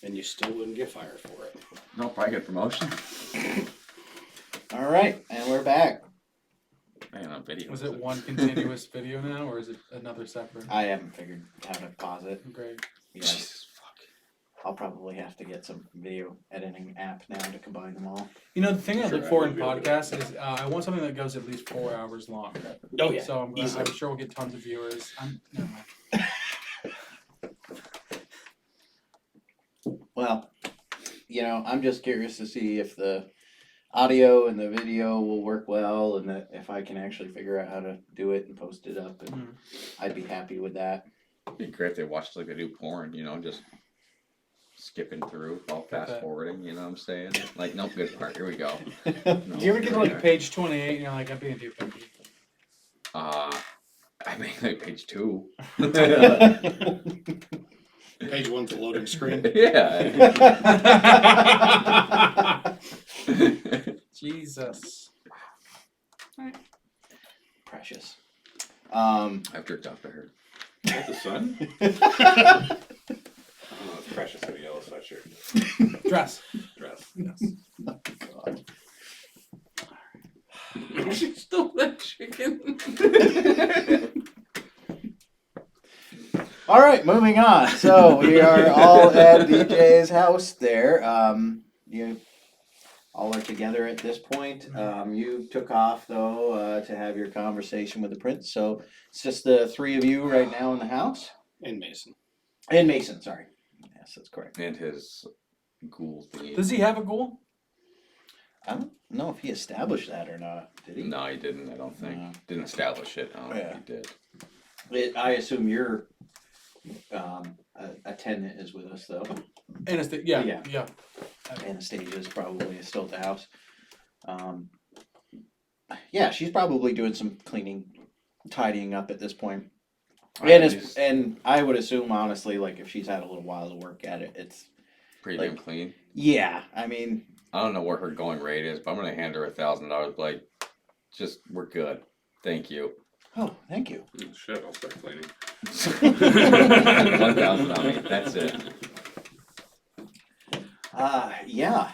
And you still wouldn't get fired for it. Nope, I get promotion. All right, and we're back. Man, on video. Was it one continuous video now, or is it another separate? I haven't figured how to pause it. Great. Yeah, Jesus fuck. I'll probably have to get some video editing app now to combine them all. You know, the thing I Sure, look for I in would be able to- podcasts is I want something that goes at least 4 hours long. Oh yeah. So I'm easily. sure we'll get tons of viewers. Never mind. Well, I'm just curious to see if the audio and the video will work well, and that if I can actually figure out how to do it and post it up, and Mm. I'd be happy with that. It'd be great if they watched like they do porn, just skipping through, all fast that. forwarding, you know what I'm saying? Like, nope, good part, here we go. Do you ever get to like page 28 and you're like, I'm being too picky? I mean, like page 2. Page 1's the loading screen. Yeah. Jesus. Precious. I've jerked off to her. Is that the sun? Oh, it's precious in a yellow sweatshirt. Dress. Dress. Yes. God. She stole that chicken. All right, moving on. So we are all at BJ's house there. You all are together at this point. You took off though to have your conversation with the prince. So it's just the three of you right now in the house. And Mason. And Mason, sorry. Yes, that's correct. And his ghoul thingy. Does he have a goal? I don't know if he established that or not. Did he? No, he didn't, I don't think. No. Didn't establish it. I don't Yeah. think he did. I assume your attendant is with us though. Yeah. Yeah. Yeah. Anastasia is probably still at the house. Yeah, she's probably doing some cleaning, tidying up at this point. And I would assume honestly, like if she's had a little while to work at it, it's Pretty like- damn clean. yeah. I mean, I don't know what her going rate is, but I'm gonna hand her $1,000. Like, we're good. Thank you. oh, thank you. Oh, shit, I'll start cleaning. 1,000 on me. That's it. Yeah.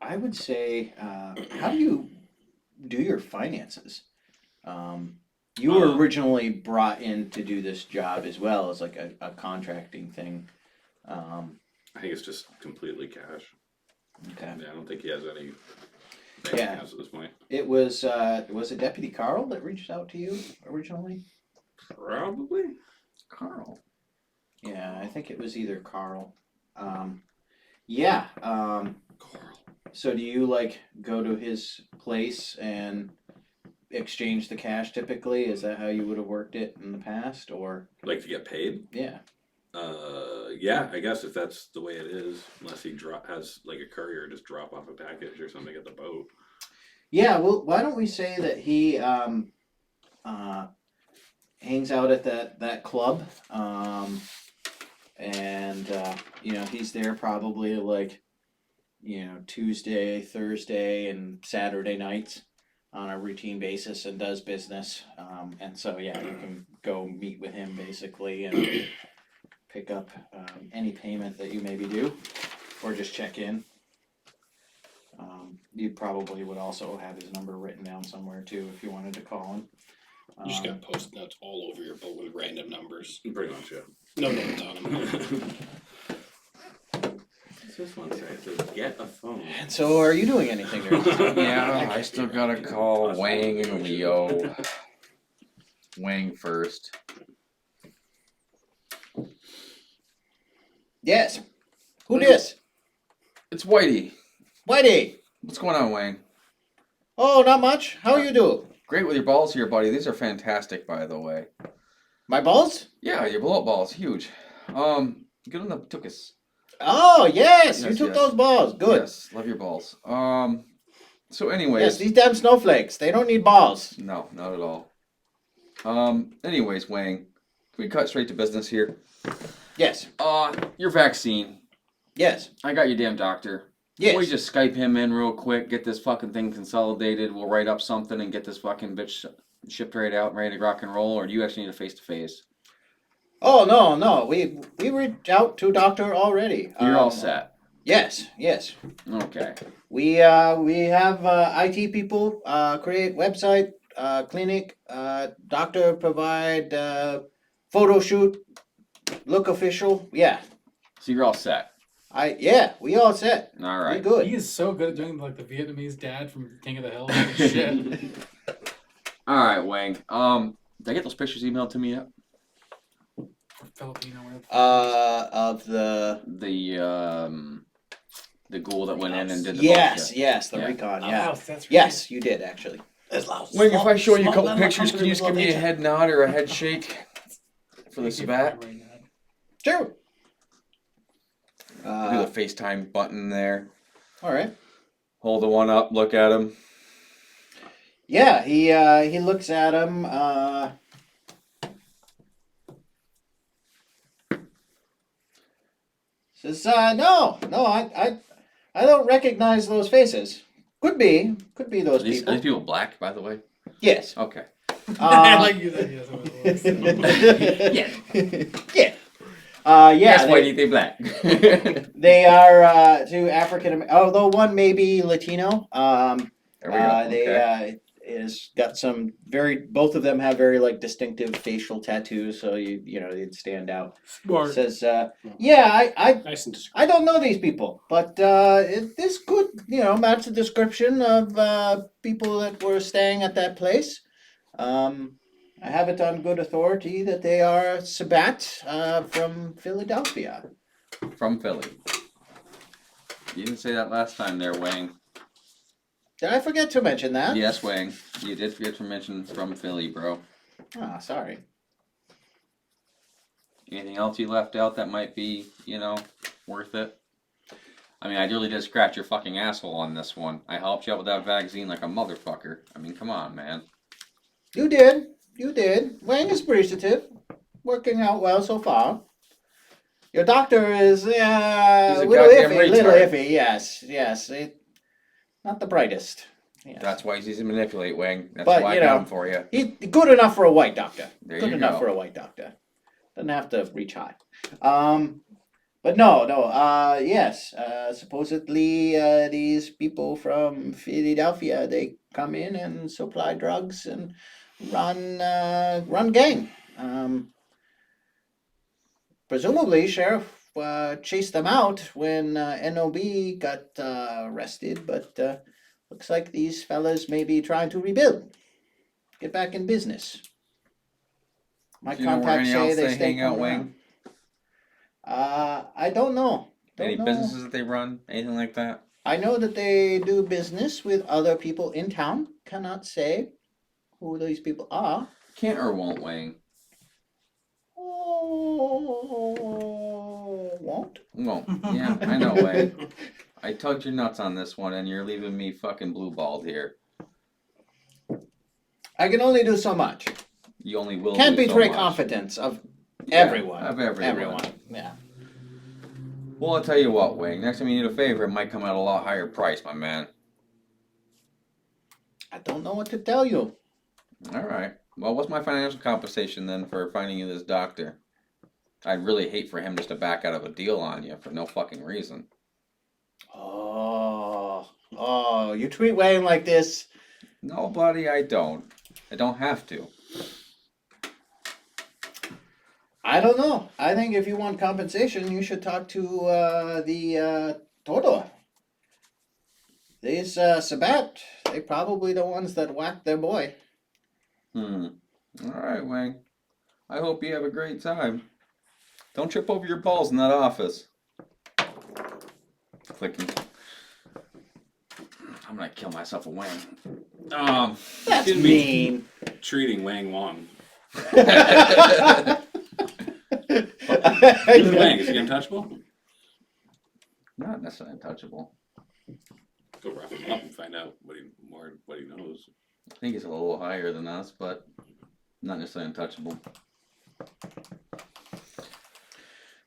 I would say, how do you do your finances? You were originally brought in to do this job as well as like a contracting thing. I think it's just completely cash. Okay. Yeah, I don't think he has any bank Yeah. accounts at this point. It was it Deputy Carl that reached out to you originally? Probably. Carl. Yeah, I think it was either Carl. Yeah. Carl. So do you like go to his place and exchange the cash typically? Is that how you would have worked it in the past, or Like to get paid? yeah? Yeah, I guess if that's the way it is, unless he has like a courier just drop off a package or something at the boat. Yeah, well, why don't we say that he hangs out at that club, and he's there probably like Tuesday, Thursday, and Saturday nights on a routine basis and does business, and so yeah, you can go meet with him basically and pick up any payment that you maybe do, or just check in. You probably would also have his number written down somewhere too if you wanted to call him. You just got post notes all over your boat with random numbers. Pretty much, yeah. No names on them. What's this one say? It says get a phone. And so, are you doing anything during this time? Yeah, I still gotta call Wang and Leo. Wang first. Yes. Who dis? It's Whitey. Whitey. What's going on, Wang? Oh, not much. How you do? Great with your balls here, buddy. These are fantastic, by the way. My balls? Yeah, your blow up balls, huge. Good on the tuchus. Oh, yes. You Yes, took yes. those balls. Good. Yes, love your balls. So anyways. Yes, these damn snowflakes. They don't need balls. No, not at all. Anyways, Wang, can we cut straight to business here? Yes. Your vaccine. Yes. I got your damn doctor. Yes. We just Skype him in real quick, get this fucking thing consolidated. We'll write up something and get this fucking bitch shipped right out and ready to rock and roll. Or do you actually need a face-to-face? Oh, no, we reached out to doctor already. You're all set. Yes. Okay. We have IT people create website, clinic, doctor provide photo shoot, look official. Yeah, So you're all set. we all set. All We right. good. He is so good at doing like the Vietnamese dad from King of the Hill. Holy shit. All right, Wang. Did I get those pictures emailed to me yet? Filipino. whatever. Of the The ghoul that went in and did the yes, bullshit. the Yeah. recon. Oh, Yeah. that's right. Yes, you did actually. Wang, if I show you a couple pictures, can you just give me a head nod or a head shake for the Thank you Sabat? for that. Sure. Do the FaceTime button there. All right. Hold the one up. Look at him. Yeah, he looks at him. Says, no, I don't recognize those faces. Could be those Are these people. people black, by the way? Yes. Okay. Like you said, yes, it was. Yeah. Yeah. Yes, why do you think black? They are two African. Although one may be Latino. There we go. They Okay. is got some both of them have very like distinctive facial tattoos, so you know they'd stand out. Smart. Says, yeah, Nice and discreet. I don't know these people, but this could match the description of people that were staying at that place. I have it on good authority that they are Sabat from Philadelphia. From Philly. You didn't say that last time there, Wang. Did I forget to mention that? Yes, Wang. You did forget to mention from Philly, bro. Ah, sorry. Anything else you left out that might be, worth it? I mean, I really did scratch your fucking asshole on this one. I helped you out with that vaccine like a motherfucker. I mean, come on, man. You did. Wang is appreciative. Working out well so far. Your doctor is He's a a little goddamn iffy. Little retard. iffy. Yes. Not the brightest. Yes. That's why he's easy to manipulate, Wang. That's But, why I you got know, him for you. He good enough for a white doctor. There Good you enough go. for a white doctor. Doesn't have to reach high. But no. Yes. Supposedly, these people from Philadelphia, they come in and supply drugs and run gang. Presumably, sheriff chased them out when NOB got arrested, but looks like these fellas may be trying to rebuild, get back in business. My Do you know where contacts any say else they they stay hang out, coming Wayne? around. I don't know. Any Don't know. businesses that they run? Anything like that? I know that they do business with other people in town. Cannot say who these people are. Can't or won't, Wayne? Oh, won't. Won't. Yeah, I know, Wayne. I tugged your nuts on this one, and you're leaving me fucking blue balled here. I can only do so much. You only will. Can't do so betray much. confidence of Yeah, everyone. Of everyone. Yeah. Well, I'll tell you what, Wayne. Next time you need a favor, it might come at a lot higher price, my man. I don't know what to tell you. All right. Well, what's my financial compensation then for finding you this doctor? I'd really hate for him just to back out of a deal on you for no fucking reason. Oh, you treat Wayne like this. No, buddy, I don't. I don't have to. I don't know. I think if you want compensation, you should talk to the Tordor. These Sabat, they probably the ones that whacked their boy. All right, Wayne. I hope you have a great time. Don't trip over your balls in that office. Clicking. I'm gonna kill myself a Wayne. That's Excuse me. mean. Treating Wang Wong. Yeah. Who's Wang? Is he untouchable? Not necessarily untouchable. Go rough him up and find out what he knows. I think he's a little higher than us, but not necessarily untouchable.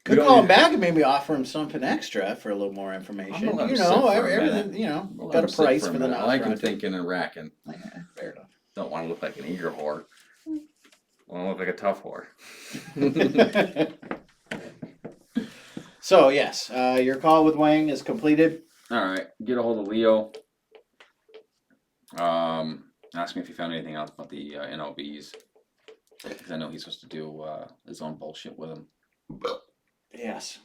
Could don't call him need- back and maybe offer him something extra for a little more information. I'm gonna let You him know, sit for a everything. minute. You know, We'll let got him a sit price a for the minute. I like him Nosferatu. thinking and racking. Yeah, fair enough. Don't want to look like an eager whore. Want to look like a tough whore. So yes, your call with Wang is completed. All right, get a hold of Leo. Ask me if he found anything out about the NLBs, because I know he's supposed to do his own bullshit with them. Yes.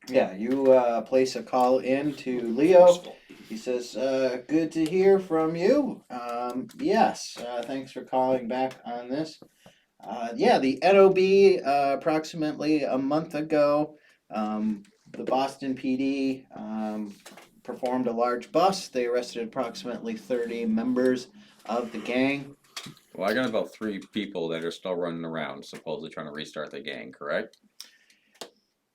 Yeah, you place a call in to Leo. Forceful. He says, good to hear from you. Yes, thanks for calling back on this. Yeah, the NOB, approximately a month ago, the Boston PD performed a large bust. They arrested approximately 30 members of the gang. Well, I got about 3 people that are still running around, supposedly trying to restart the gang, correct?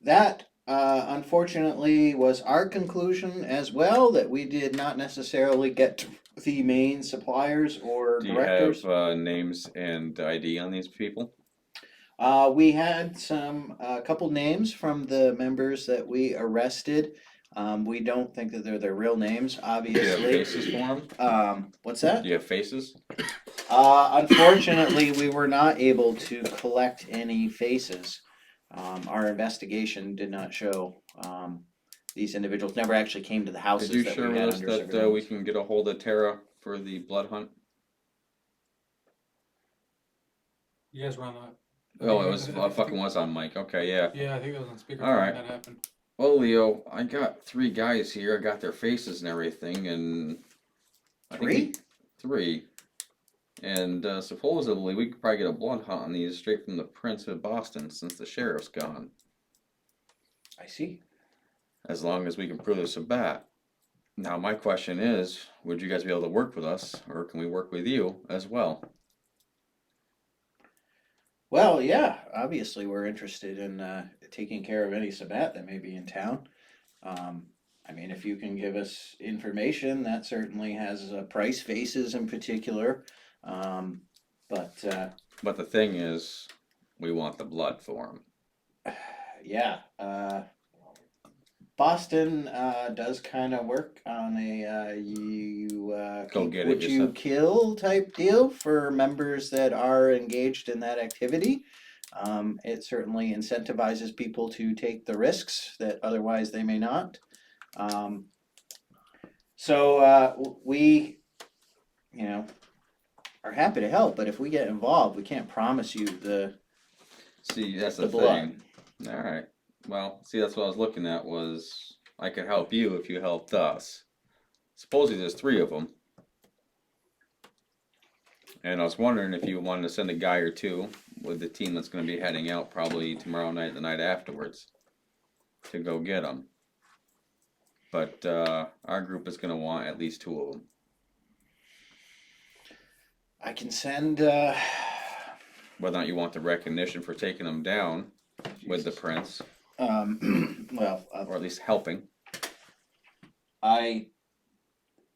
That, unfortunately, was our conclusion as well, that we did not necessarily get to the main suppliers or Do you directors. have names and ID on these people? We had a couple names from the members that we arrested. We don't think that they're their real names, Do you have obviously. faces for them? What's that? Do you have faces? Unfortunately, we were not able to collect any faces. Our investigation did not show these individuals never actually came to the houses Did you that share we with had us under that we surveillance. can get a hold of Tara for the blood hunt? You guys run that. Oh, it was fucking was on Mike. Okay, yeah. Yeah, I think it was on speakerphone All right. when that happened. Well, Leo, I got 3 guys here. I got their faces and everything, and I think 3. And supposedly we could probably get a blood hunt on these straight from the Prince of Boston since the sheriff's gone. I see. As long as we can prove this a bat. Now my question is, would you guys be able to work with us, or can we work with you as well? Well, yeah, obviously we're interested in taking care of any Sabat that may be in town. I mean, if you can give us information, that certainly has price, faces in particular. But But the thing is, we want the blood for him. yeah, Boston does kind of work on a Go keep get it what you yourself. kill type deal for members that are engaged in that activity. It certainly incentivizes people to take the risks that otherwise they may not. So we, are happy to help, but if we get involved, we can't promise you the See, that's the the blood. thing. All right. Well, see, that's what I was looking at. Was I could help you if you helped us. Supposedly, there's 3 of them, and I was wondering if you wanted to send a guy or 2 with the team that's going to be heading out probably tomorrow night, the night afterwards, to go get them. But our group is going to want at least 2 of them. I can send. Whether or not you want the recognition for taking them down with the prince, Well, or at least helping. I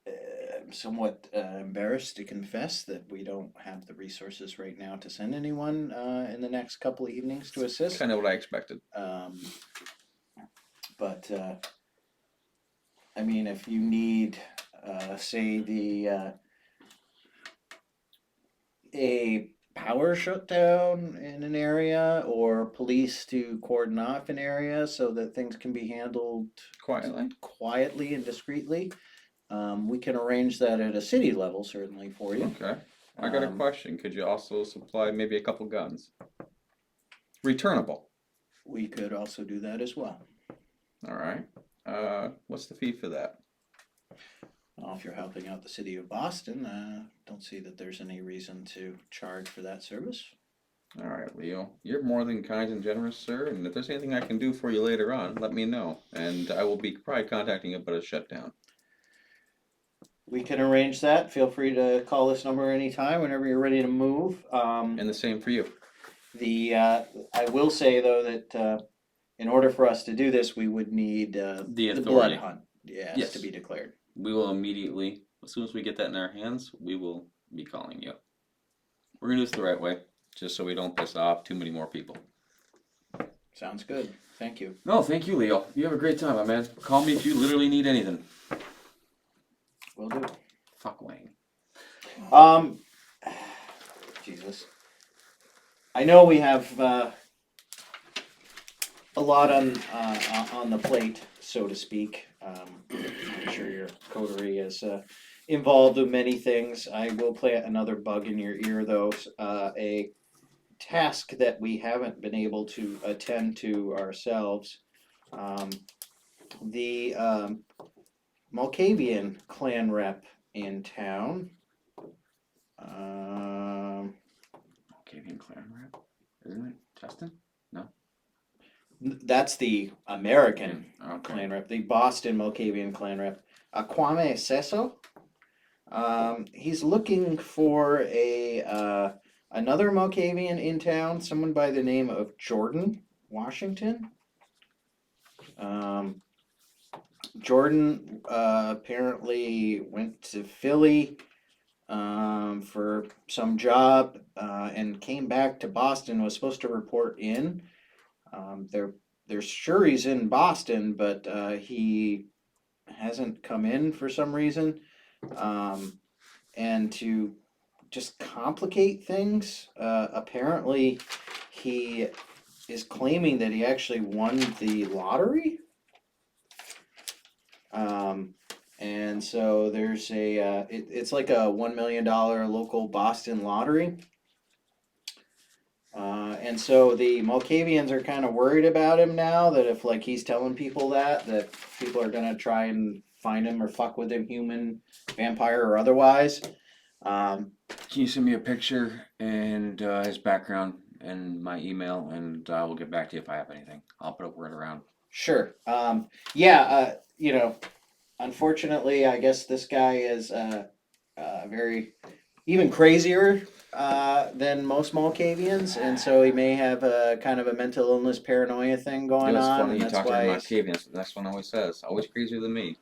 am somewhat embarrassed to confess that we don't have the resources right now to send anyone in the next couple of evenings to assist. Kind of what I expected. But I mean, if you need, say, a power shutdown in an area, or police to cordon off an area so that things can be handled quietly and discreetly, we can arrange that at a city level, certainly, for you. Okay. I got a question. Could you also supply maybe a couple guns? Returnable. We could also do that as well. All right. What's the fee for that? Well, if you're helping out the city of Boston, don't see that there's any reason to charge for that service. All right, Leo. You're more than kind and generous, sir. And if there's anything I can do for you later on, let me know. And I will be probably contacting you about a shutdown. We can arrange that. Feel free to call this number anytime, whenever you're ready to move. And the same for you. I will say though that in order for us to do this, we would need the blood authority. hunt. Yes, Yes. to be declared. We will immediately, as soon as we get that in our hands, we will be calling you. We're going to do this the right way, just so we don't piss off too many more people. Sounds good. Thank you. No, thank you, Leo. You have a great time, my man. Call me if you literally need anything. Will do. Fuck Wayne. Jesus. I know we have a lot on the plate, so to speak. I'm sure your coterie is involved in many things. I will plant another bug in your ear, though. A task that we haven't been able to attend to ourselves. The Malkavian clan rep in town. Malkavian clan rep, isn't it Justin? That's the American Okay. clan rep, the Boston Malkavian clan rep, Kwame Sesso. He's looking for a another Malkavian in town, someone by the name of Jordan Washington. Jordan apparently went to Philly for some job and came back to Boston. Was supposed to report in. They're sure he's in Boston, but he hasn't come in for some reason. And to just complicate things, apparently he is claiming that he actually won the lottery. And so there's it's like a $1 million local Boston lottery. And so the Malkavians are kind of worried about him now, that if like he's telling people that people are gonna try and find him or fuck with him, human, vampire, or otherwise. Can you send me a picture and his background and my email, and I will get back to you if I have anything. I'll put a word around. Sure. Unfortunately, I guess this guy is very even crazier than most Malkavians, and so he may have a kind of a mental illness, paranoia thing going It's on, funny and you that's talk to why. Malkavian. That's what the next one always says. Always crazier than me.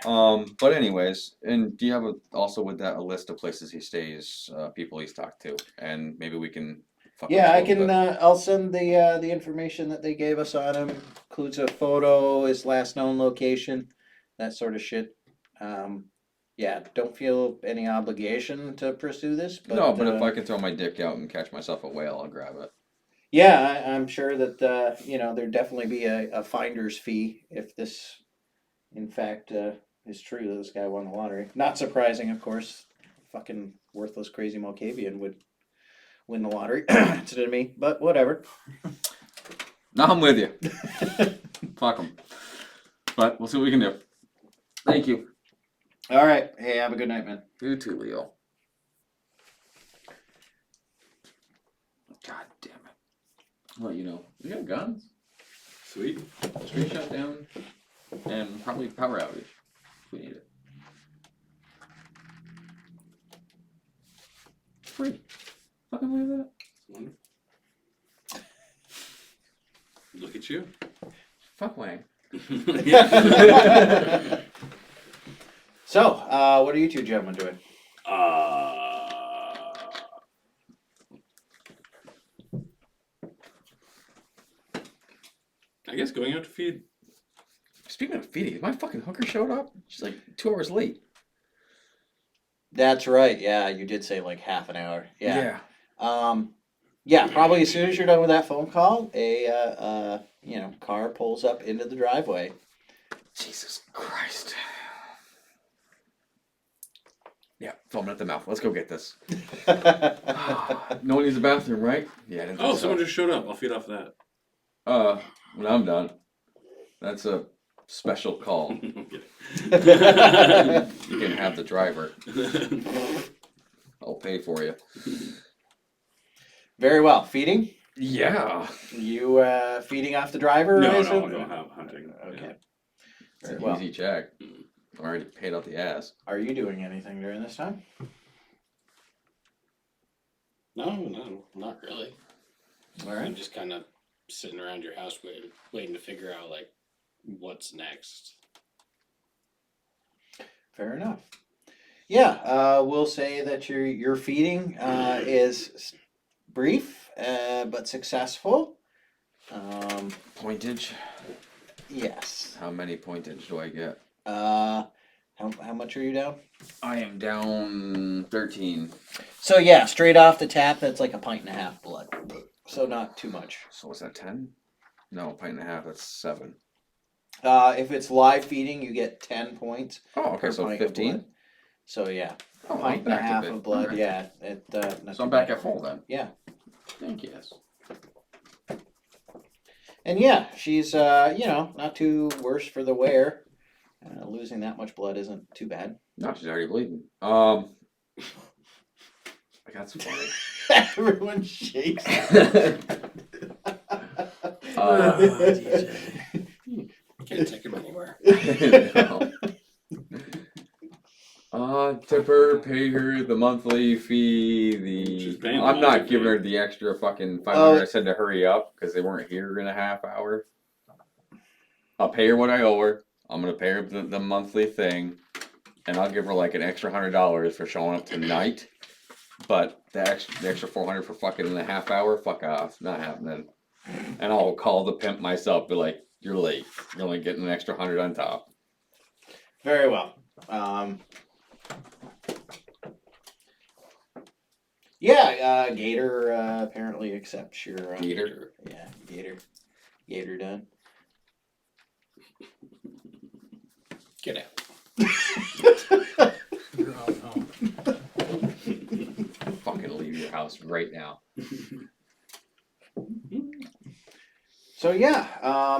But anyways, and do you have also with that a list of places he stays, people he's talked to, and maybe we can. Fuck Yeah, I with a little can. bit. I'll send the information that they gave us on him. Includes a photo, his last known location, that sort of shit. Yeah, don't feel any obligation to pursue this, but No, but if I can throw my dick out and catch myself a whale, I'll grab it. yeah, I'm sure that there'd definitely be a finder's fee if this, in fact, is true that this guy won the lottery. Not surprising, of course. Fucking worthless, crazy Malkavian would win the lottery instead of me, but whatever. No, I'm with you. Fuck him. But we'll see what we can do. Thank you. All right. Hey, have a good night, man. You too, Leo. God damn it. Well, you know, we got guns, Sweet. street shutdown, and probably power outage. If we need it. Free. Fucking believe that? Wonderful. Look at you. Fuck Wang. Yeah. So, what are you two gentlemen doing? I guess going out to feed. Speaking of feeding, my fucking hooker showed up. She's like 2 hours late. That's right. Yeah, you did say like half an hour. Yeah. Yeah, probably as soon as you're done with that phone call, a car pulls up into the driveway. Jesus Christ. Yeah, foaming at the mouth. Let's go get this. No one needs a bathroom, right? Yeah, I didn't think Oh, so. someone just showed up. I'll feed off that. When I'm done. That's a special call. I'm kidding. You can have the driver. I'll pay for you. Very well. Feeding? Yeah. You feeding off the driver? No, I no, assume? I'll go hunting. Okay. It's Very an well. easy check. I already paid out the ass. Are you doing anything during this time? No, not really. All I'm right. just kind of sitting around your house waiting to figure out like what's next. Fair enough. Yeah, we'll say that your feeding is brief but successful. Pointage? Yes. How many pointage do I get? How much are you down? I am down 13. So yeah, straight off the tap, that's like a pint and a half blood. So not too much. So what's that, 10? No, pint and a half, that's 7. If it's live feeding, you get 10 points. Oh, okay, per so pint of 15? blood. So yeah, Oh, I'm pint and a back half bit. of blood. Alright. Yeah, it. Not So I'm too back bad. at full then. Yeah. Thank you. Yes. And yeah, she's not too worse for the wear. Losing that much blood isn't too bad. No, she's already bleeding. That's funny. Everyone shakes. Can't take him anywhere. Tip her, pay her the monthly fee. She's The paying the I'm not monthly giving fee. her the extra fucking 500. I said to hurry up because they weren't here in a half hour. I'll pay her what I owe her. I'm gonna pay her the monthly thing, and I'll give her like an extra $100 for showing up tonight. But the extra 400 for fucking in a half hour, fuck off, not happening. And I'll call the pimp myself, be like, "You're late. You're only getting an extra 100 on top." Very well. Yeah, Gator apparently accepts your Gator. Yeah, Gator done. Get out. You're on home. Fucking leave your house right now. So yeah,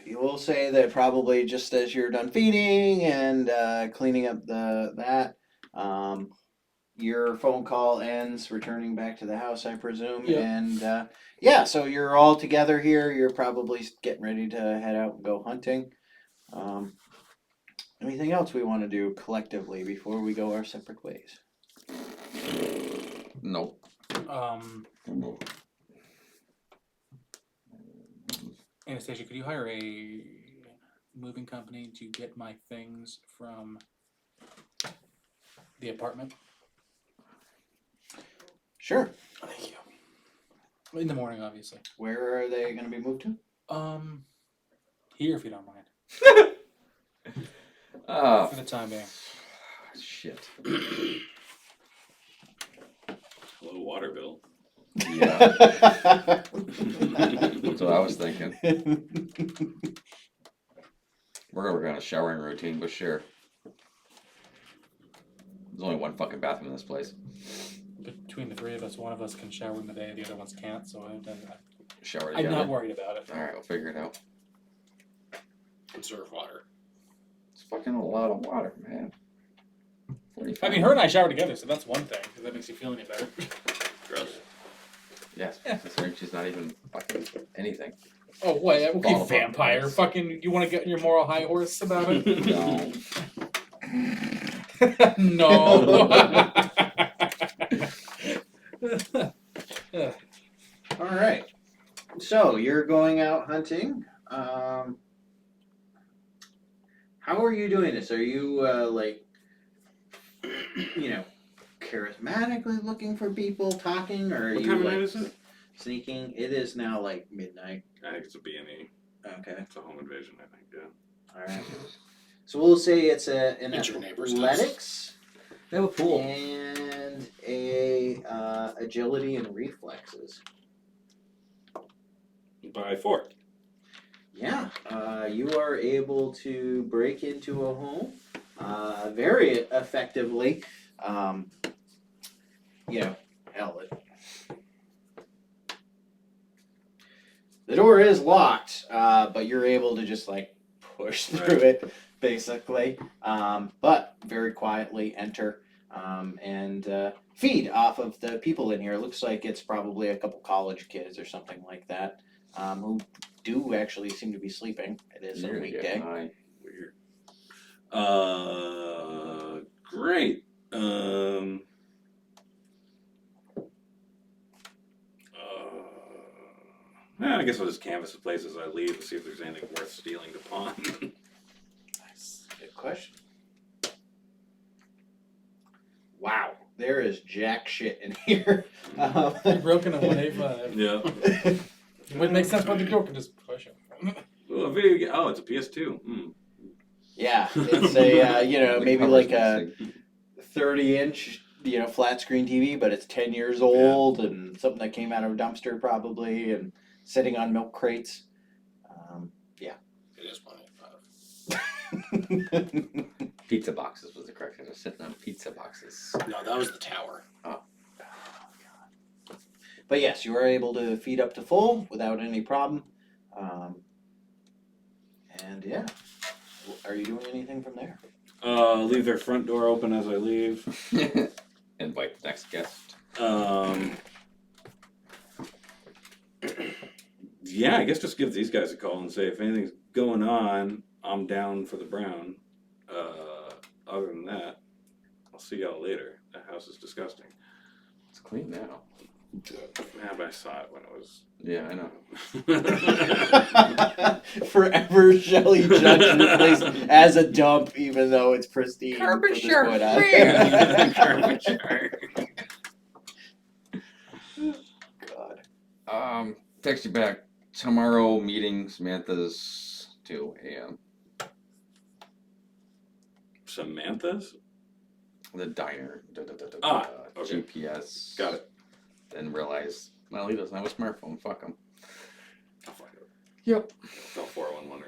you will say that probably just as you're done feeding and cleaning up that, your phone call ends, returning back to the house, I presume. Yep. And yeah, so you're all together here. You're probably getting ready to head out and go hunting. Anything else we want to do collectively before we go our separate ways? Nope. Anastasia, could you hire a moving company to get my things from the apartment Sure. Thank you. in the morning, obviously? Where are they going to be moved to? Here, if you don't mind, Ah, for the time being. shit. Low water bill. Yeah, that's what I was thinking. We're gonna work on a showering routine, but sure. There's only one fucking bathroom in this place. Between the three of us, one of us can shower in the day, the other ones can't. So Shower I'm together. not worried about it. All right, we'll figure it out. Conserve water. It's fucking a lot of water, man. 45. I mean, her and I shower together, so that's one thing. If that makes you feel any better. Gross. Yes, considering she's not even fucking anything. Oh, wait, okay, Fall apart. vampire. Fucking, you want to get on your moral high horse about it? No. No. All right. So you're going out hunting. How are you doing this? Are you charismatically looking for people, talking, or are What you time of like night is it? sneaking? It is now like midnight. I think it's a B&E. Okay. It's a home invasion, I think, yeah. All right. So we'll say it's an It's your neighbor's house. athletics They have a pool. and a agility and reflexes. By 4. Yeah, you are able to break into a home very effectively. The door is locked, but you're able to just like push through it, basically. But very quietly enter and feed off of the people in here. It looks like it's probably a couple college kids or something like that who do actually seem to be sleeping. It is a You're gonna get weekday. high. Weird. Great. I guess I'll just canvass the place as I leave to see if there's anything worth stealing to pawn. Nice. Good question. Wow, there is jack shit in here. You're broken a 185. Yeah. It would make sense why the door could just push it. Oh, a video game. Oh, it's a PS2. Yeah, it's a The maybe cover's like a missing. 30-inch flat screen TV, but it's 10 years old and something that came out of a dumpster probably and sitting on milk crates. It is 185. Pizza boxes was the correction. They're sitting on pizza boxes. No, that was the tower. But yes, you are able to feed up to full without any problem. And yeah, are you doing anything from there? Leave their front door open as I leave. Invite the next guest. Yeah, I guess just give these guys a call and say if anything's going on, I'm down for the brown. Other than that, I'll see y'all later. That house is disgusting. It's clean now. Yeah, but I saw it when it was. Yeah, I know. Forever Shelley Judge your place as a dump, even though it's pristine. from this point on. God. Text you back. Tomorrow meeting, Samantha's 2 a.m. Samantha's? The diner. Okay. GPS. Got it. Then realize, well, he doesn't have a smartphone. Fuck him. I'll find it. Yep. Call 411 or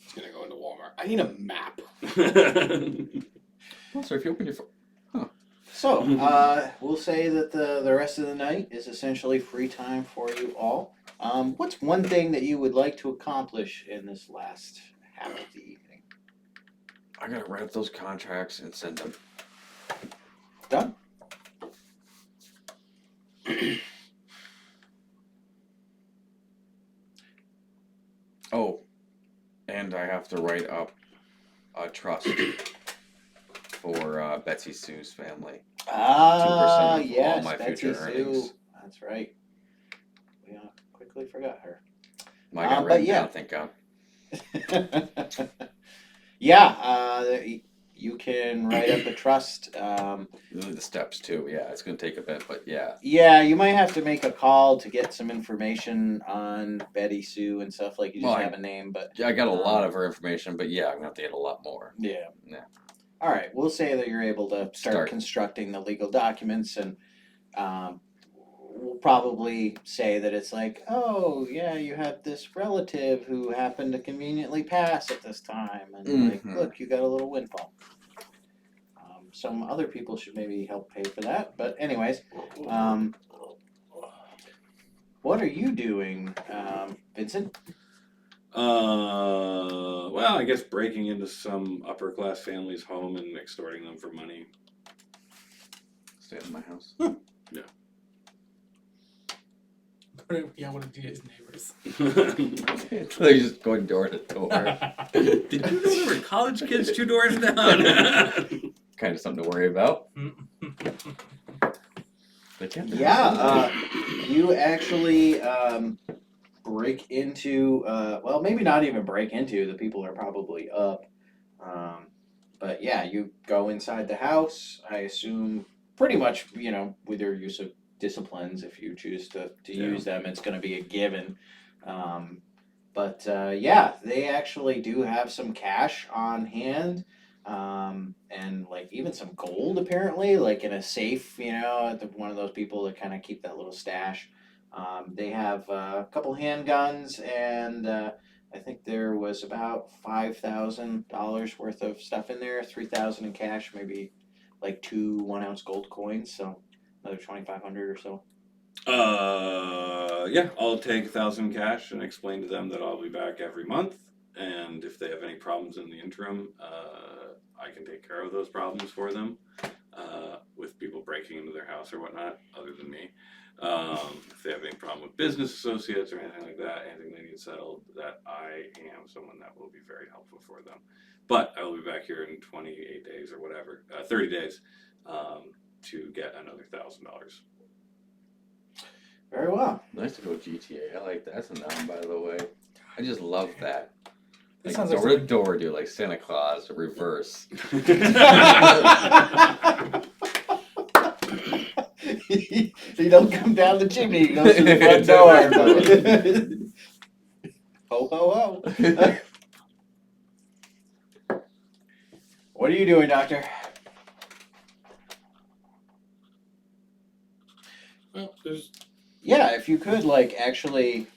It's gonna go into Walmart. I need a map. something. Also, if you open your phone. So, we'll say that the rest of the night is essentially free time for you all. What's one thing that you would like to accomplish in this last half of the evening? I gotta write up those contracts and send them. Done? Oh, and I have to write up a trust for Betsy Sue's family. 2% Ah, of yes, all my Betsy future Sue. earnings. That's right. We quickly forgot her. I got but written yeah. down, thank God. Yeah, you can write up a trust. The steps too. Yeah, it's gonna take a bit, but yeah. Yeah, you might have to make a call to get some information on Betty Sue and stuff. Like you just Well, have a name, but I got a lot of her information, but yeah, I'm gonna have to get a lot more. yeah. Yeah. All right, we'll say that you're able to start Start. constructing the legal documents, and we'll probably say that it's like, oh yeah, you have this relative who happened to conveniently pass at this time, and like, Mhm. look, you got a little windfall. Some other people should maybe help pay for that, but anyways, what are you doing, Vincent? Well, I guess breaking into some upper class family's home and extorting them for money. Stay in my house. Yeah, what did his neighbors? They're just going door to door. Did you know there were college kids 2 doors down? Kind of something to worry about. They can't. Yeah, you actually break into, well, maybe not even break into, the people are probably up. But yeah, you go inside the house, I assume, pretty much, with your use of disciplines, if you choose to Yeah. use them, it's going to be a given. But yeah, they actually do have some cash on hand. And like even some gold apparently, like in a safe, one of those people that kind of keep that little stash. They have a couple handguns, and I think there was about $5,000 worth of stuff in there, 3,000 in cash, maybe like 2 1-ounce gold coins, so another 2,500 or so. Yeah, I'll take 1,000 cash and explain to them that I'll be back every month, and if they have any problems in the interim, I can take care of those problems for them, with people breaking into their house or whatnot, other than me. If they have any problem with business associates or anything like that, anything they need settled, that I am someone that will be very helpful for them. But I will be back here in 28 days or whatever, 30 days, to get another $1,000. Very well. Nice to go GTA. I like that. That's a noun, by the way. I just love that. That Like sounds like door to something- door, dude, like Santa Claus, reverse. He don't come down the chimney, he goes through the front door. Ho ho ho. What are you doing, Doctor? Well, there's Yeah, if you could, like, actually,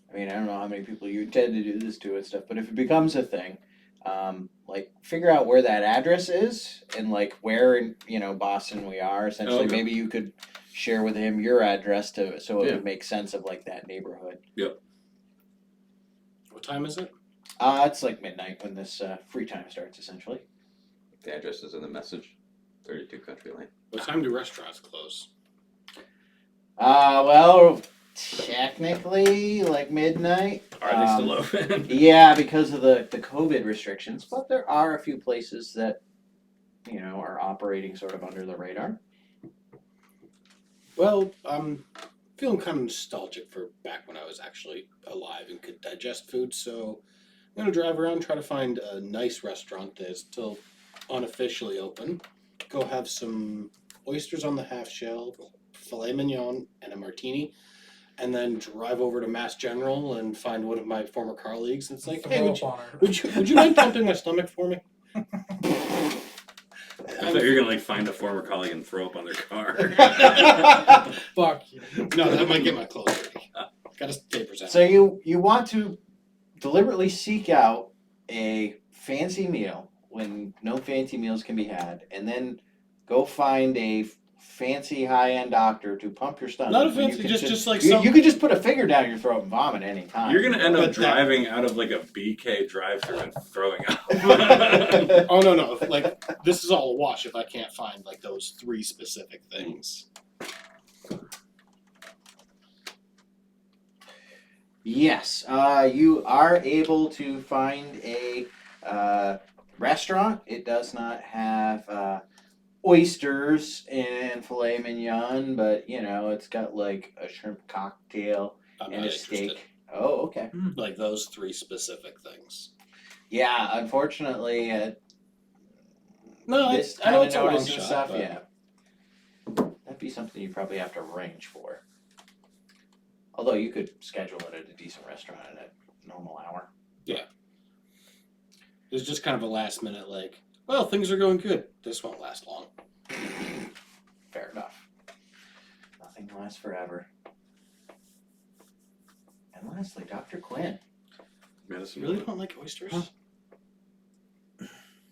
I mean, I don't know how many people you tend to do this to and stuff, but if it becomes a thing, like, figure out where that address is and, like, where in, Boston we are. Essentially, Okay. maybe you could share with him your address so it Yeah. would make sense of, like, that neighborhood. what time is it? It's like midnight when this free time starts, essentially. The address is in the message. 32 Country Lane. What time do restaurants close? Well, technically, like midnight. Are they still open? Yeah, because of the COVID restrictions, but there are a few places that, are operating sort of under the radar. Well, I'm feeling kind of nostalgic for back when I was actually alive and could digest food, so I'm gonna drive around, try to find a nice restaurant that is still unofficially open. Go have some oysters on the half shell, filet mignon, and a martini, and then drive over to Mass General and find one of my former colleagues. And it's like, hey, would you mind pumping my stomach for me? I thought you were gonna like find a former colleague and throw up on their car. Fuck you. No, that might get my clothes dirty. Gotta stay presentable. So you want to deliberately seek out a fancy meal when no fancy meals can be had, and then go find a fancy high-end doctor to pump your stomach. Not a when you fancy, can just like you, some. you could just put a finger down your throat and vomit anytime. You're gonna end up But that- driving out of like a BK drive-through and throwing up. Oh no! Like this is all a wash if I can't find like those three specific things. Yes, you are able to find a restaurant. It does not have oysters and filet mignon, but it's got like a shrimp cocktail I'm and not a interested. steak. Oh, okay. Like those three specific things. Yeah, unfortunately, No, this I know kind it's of a long notice and shot. stuff. But Yeah, that'd be something you probably have to arrange for. Although you could schedule it at a decent restaurant at a normal hour. it was just kind of a last minute like, well, things are going good. This won't last long. Fair enough. Nothing lasts forever. And lastly, Dr. Quinn. Medicine. You really don't like oysters? Huh?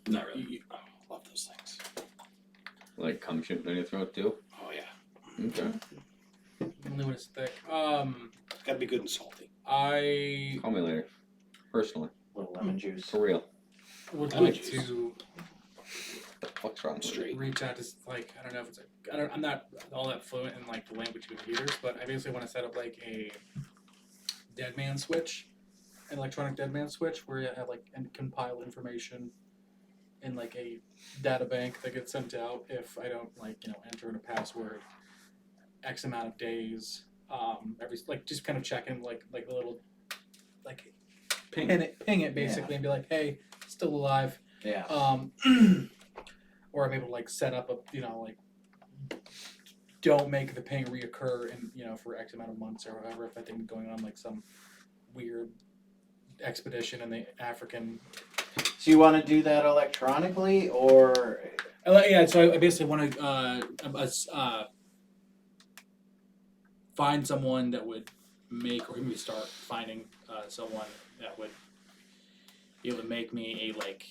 Not really. Oh, love those things. Like cum shooting down your throat too. Oh yeah, Okay. Only when it's thick. it's gotta be good and salty. I Call me later. Personally. Little lemon juice. For real. would Lemon like juice. to The fuck's wrong with you? Straight. reach out to like I don't know if it's like I'm not all that fluent in like the language of computers, but I basically want to set up like a dead man switch, an electronic dead man switch where you have like and compile information in like a data bank that gets sent out if I don't enter in a password X amount of days. Every like just kind of check in like a little like Ping. ping it basically and be like, hey, still alive. Yeah. Or I'm able to like set up a like don't make the ping reoccur in for X amount of months or whatever if that thing's going on like some weird expedition in the African. So you want to do that electronically or? Yeah, so I basically want to find someone that would make or maybe start finding someone that would be able to make me a like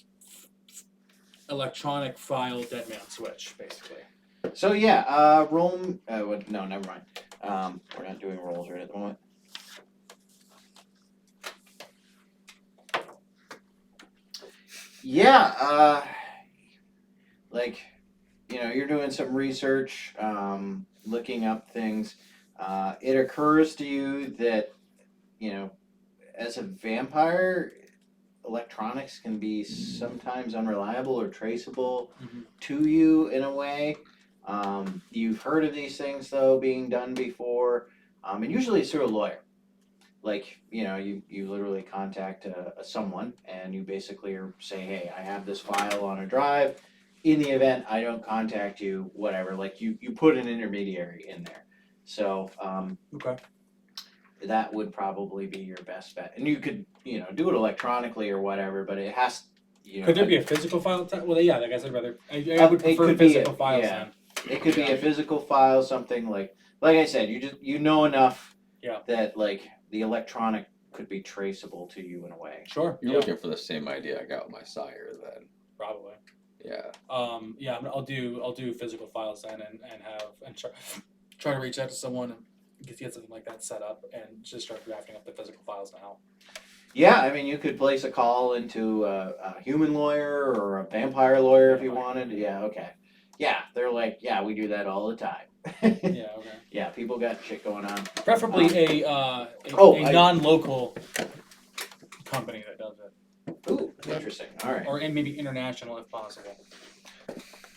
electronic file dead man switch basically. So yeah, roll. No, never mind. We're not doing rolls right at the moment. Yeah, like, you're doing some research, looking up things. It occurs to you that, as a vampire, electronics can be sometimes unreliable or traceable Mhm. to you in a way. You've heard of these things though being done before, and usually it's through a lawyer. Like you literally contact someone and you basically say, hey, I have this file on a drive. In the event I don't contact you, whatever. Like you put an intermediary in there. So Okay. that would probably be your best bet. And you could do it electronically or whatever, but it has you know, Could there be a physical file? Well, yeah, I guess I'd rather. I would it prefer could be physical a- files yeah. then. it could be a physical file, something like I said, you know enough Yeah. that like the electronic could be traceable to you in a way. Sure. You're yeah, looking for the same idea I got with my sire then. probably. Yeah. Yeah, I'll do physical files then, and try to reach out to someone and get something like that set up, and just start drafting up the physical files now. Yeah, I mean, you could place a call into a human lawyer or a vampire lawyer if you wanted. Yeah, okay. Yeah, they're like, yeah, we do that all the time. Yeah. Okay. Yeah, people got shit going on. Preferably a I- non-local company that does it, Ooh, interesting. All right. and maybe international if possible.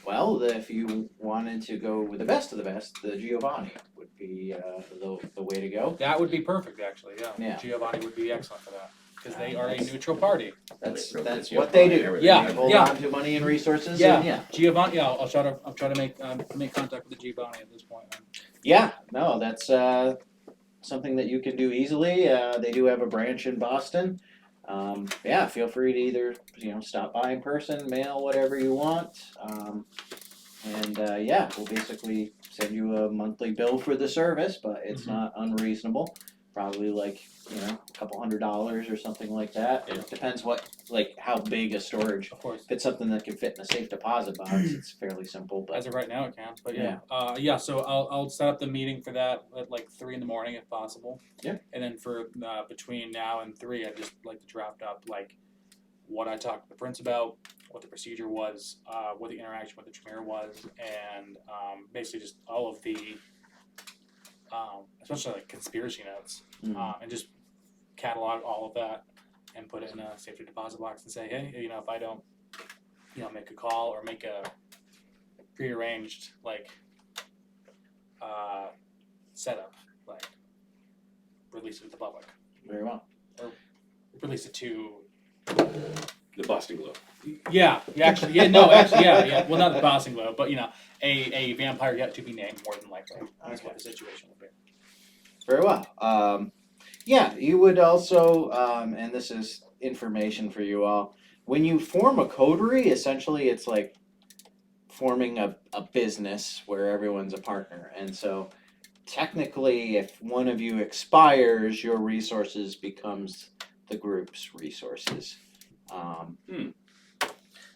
Well, if you wanted to go with the best of the best, the Giovanni would be the way to go. That would be perfect, actually. Yeah. Yeah. Giovanni would be excellent for that because they are a neutral party. That's Really that's good what they do. Giovanni, Yeah, They hold yeah. on to money and resources. Yeah. And yeah. Giovanni. Yeah, I'll try to make contact with the Giovanni at this point. Yeah, no, that's something that you can do easily. They do have a branch in Boston. Yeah, feel free to either stop by in person, mail, whatever you want. Yeah, we'll basically send you a monthly bill for the service, but it's Mhm. not unreasonable. Probably like a couple $100 or something like that. Yeah. It depends how big a storage. Of course. If it's something that can fit in a safe deposit box, it's fairly simple. But As of right now, it can. But yeah. So I'll set up the meeting for that at like 3 in the morning if possible. Yeah. And then for between now and 3, I'd just like to draft up like what I talked to the prince about, what the procedure was, what the interaction with the Tremere was, and basically just all of the, especially like conspiracy notes, and just catalog all of that and put it in a safety deposit box and say, hey, if I don't, make a call or make a prearranged setup, like release it to the public, very well. release it to. The Boston Globe. Yeah. Well, not the Boston Globe, but a vampire yet to be named, more than likely. That's what the situation would be. Very well. Yeah, you would also, and this is information for you all. When you form a coterie, essentially it's like forming a business where everyone's a partner, and so technically, if one of you expires, your resources becomes the group's resources.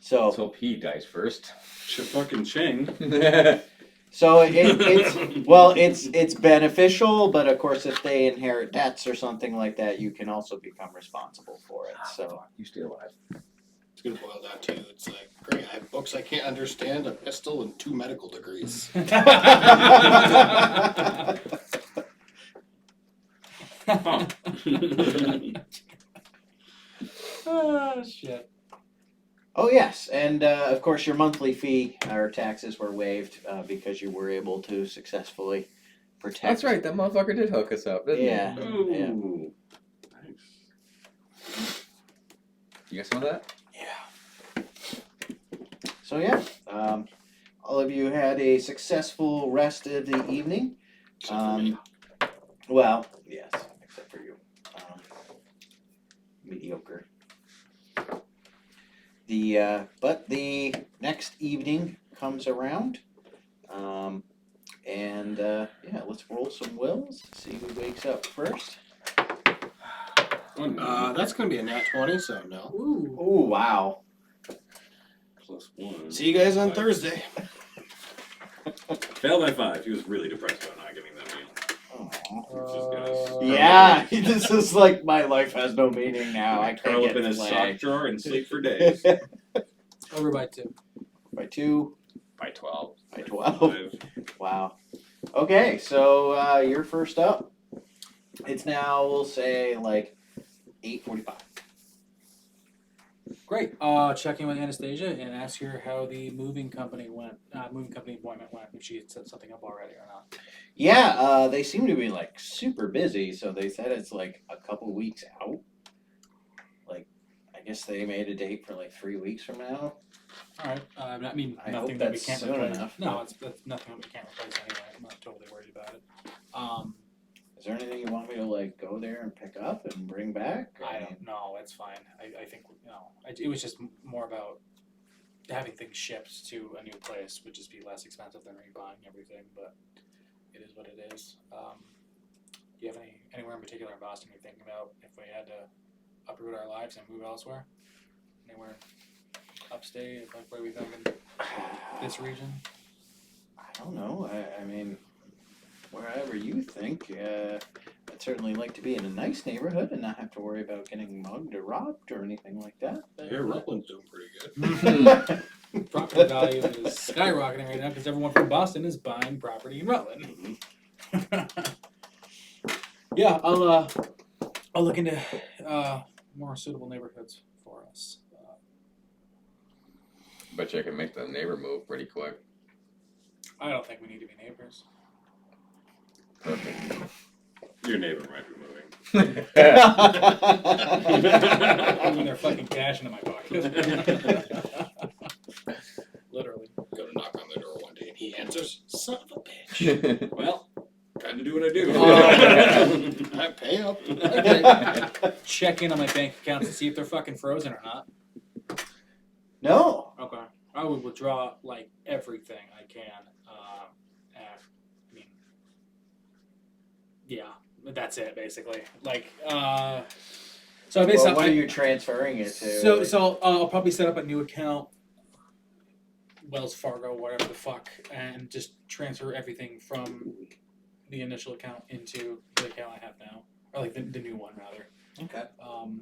So Let's hope he dies first. Fucking Ching. So it's beneficial, but of course, if they inherit debts or something like that, you can also become responsible for it. So You stay alive. It's gonna boil down to it's like, great, I have books I can't understand, a pistol, and 2 medical degrees. Huh. Oh shit. oh yes, and of course, your monthly fee or taxes were waived because you were able to successfully protect. That's right, that motherfucker did hook us up, didn't Yeah. Ooh. Nice. he? You got some of that? So yeah, all of you had a successful rest of the evening. Except for me. Well, yes, except for you. Mediocre. But the next evening comes around, yeah, let's roll some wills. See who wakes up first. That's gonna be a nat 20, so no. Ooh. Oh wow! +1. See you guys on Thursday. Failed by 5. He was really depressed about not getting that meal. Aw. Just Yeah, this is like my life has no meaning now. I can't curl get up in his play. sock drawer and sleep for days. Over by 2. By 2, By 12. by 12. Wow. Okay, so you're first up. It's now, we'll say, like 8:45. Great. Check in with Anastasia and ask her how the moving company appointment went. If she had set something up already or not. Yeah, they seem to be like super busy, so they said it's like a couple weeks out. Like, I guess they made a date for like 3 weeks from now. All right. I mean, I nothing hope that we that's can't soon replace. enough. No, that's nothing that we can't replace anyway. I'm not totally worried about it. Is there anything you want me to like go there and pick up and bring back? I mean, don't know. It's fine. I think it was just more about having things shipped to a new place would just be less expensive than rebuying everything. But it is what it is. Do you have anywhere in particular in Boston you're thinking about if we had to uproot our lives and move elsewhere? Anywhere upstate, like where we thinking this region? I don't know. I mean, wherever you think. I'd certainly like to be in a nice neighborhood and not have to worry about getting mugged or robbed or anything like that. Yeah, Rutland's doing pretty good. Property value is skyrocketing right now because everyone from Boston is buying property in Rutland. Yeah, I'll look into more suitable neighborhoods for us. Bet you I can make the neighbor move pretty quick. I don't think we need to be neighbors. Perfect. Your neighbor might be moving. When they're fucking cash into my pocket. Literally. Go to knock on the door one day and he answers, "Son of a bitch." Well, trying to do what I do. I pay up. Check in on my bank accounts to see if they're fucking frozen or not. No. Okay. I would withdraw like everything I can. I mean, yeah, that's it basically. Like, so basically, Well, what are you transferring it to? So I'll probably set up a new account, Wells Fargo, whatever the fuck, and just transfer everything from the initial account into the account I have now, or like the new one rather. Okay.